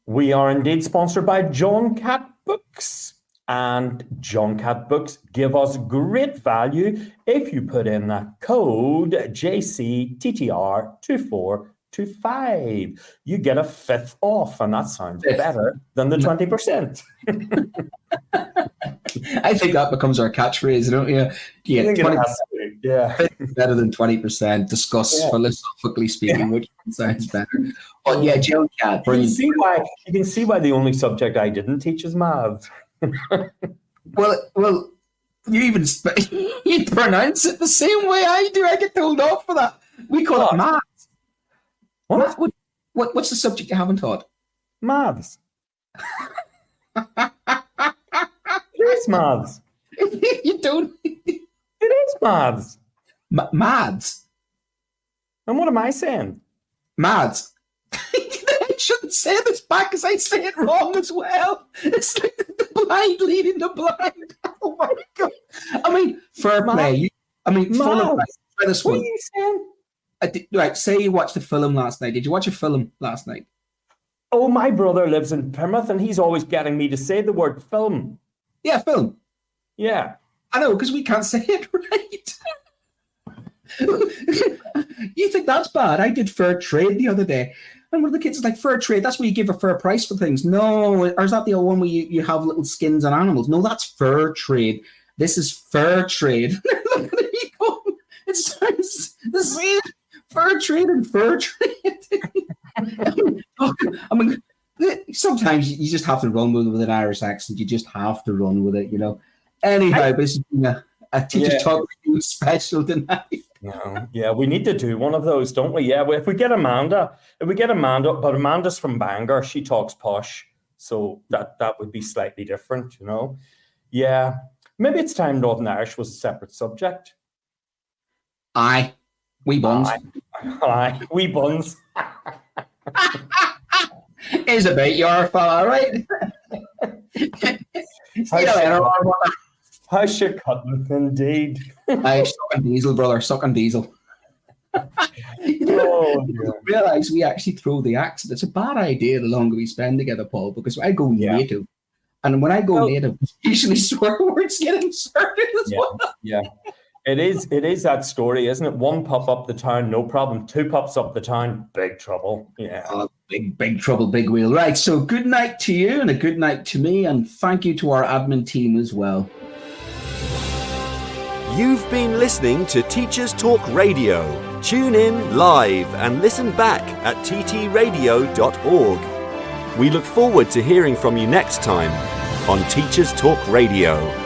We are indeed sponsored by John Catt Books. And John Catt Books give us great value if you put in that code JCTTR2425. You get a 5th off, and that sounds better than the 20%. I think that becomes our catchphrase, don't you? Yeah, 20%, better than 20%. Discuss philosophically speaking, which sounds better. But yeah, John Catt. You can see why the only subject I didn't teach is maths. well, you even you pronounce it the same way I do. I get told off for that. We call it maths. What's the subject you haven't taught? Maths. is maths. You don't. It is maths. Mads. And what am I saying? Mads. I shouldn't say this back because I say it wrong as well. It's like the blind leading the blind. Oh my God. I mean, fair play. Full of this What one. are you saying? Right, say you watched the film last night. Did you watch a film last night? Oh, my brother lives in Plymouth and he's always getting me to say the word film. Yeah, film. Yeah. I know, because we can't say it right. You think that's bad? I did fair trade the other day. And one of the kids is like, fair trade, that's where you give a fair price for things. No, or is that the old one where you have little skins on animals? No, that's fair trade. This is fair trade. Look at me going, it sounds the same. Fair trade and fair trade. I mean, sometimes you just have to run with an Irish accent. You just have to run with it, you know. Anyhow, this has been a Teachers Talk special tonight. Yeah, we need to do one of those, don't we? Yeah, if we get Amanda, but Amanda's from Bangor, she talks posh, so that would be slightly different, you know. Yeah, maybe it's time Northern Irish was a separate subject. Aye, we buns. Aye, we buns. Is about your fella, right? How's your cutting, indeed? Aye, sucking diesel, brother, sucking diesel. Realise we actually throw the accent. It's a bad idea the longer we spend together, Paul, because I go native. And when I go native, usually swear words get inserted as well. Yeah. It is that story, isn't it? One pup up the town, no problem. Two pups up the town, big trouble. Yeah. Big trouble, big wheel. Right, so good night to you and a good night to me, and thank you to our admin team as well. You've been listening to Teachers Talk Radio. Tune in live and listen back at ttradio.org. We look forward to hearing from you next time on Teachers Talk Radio.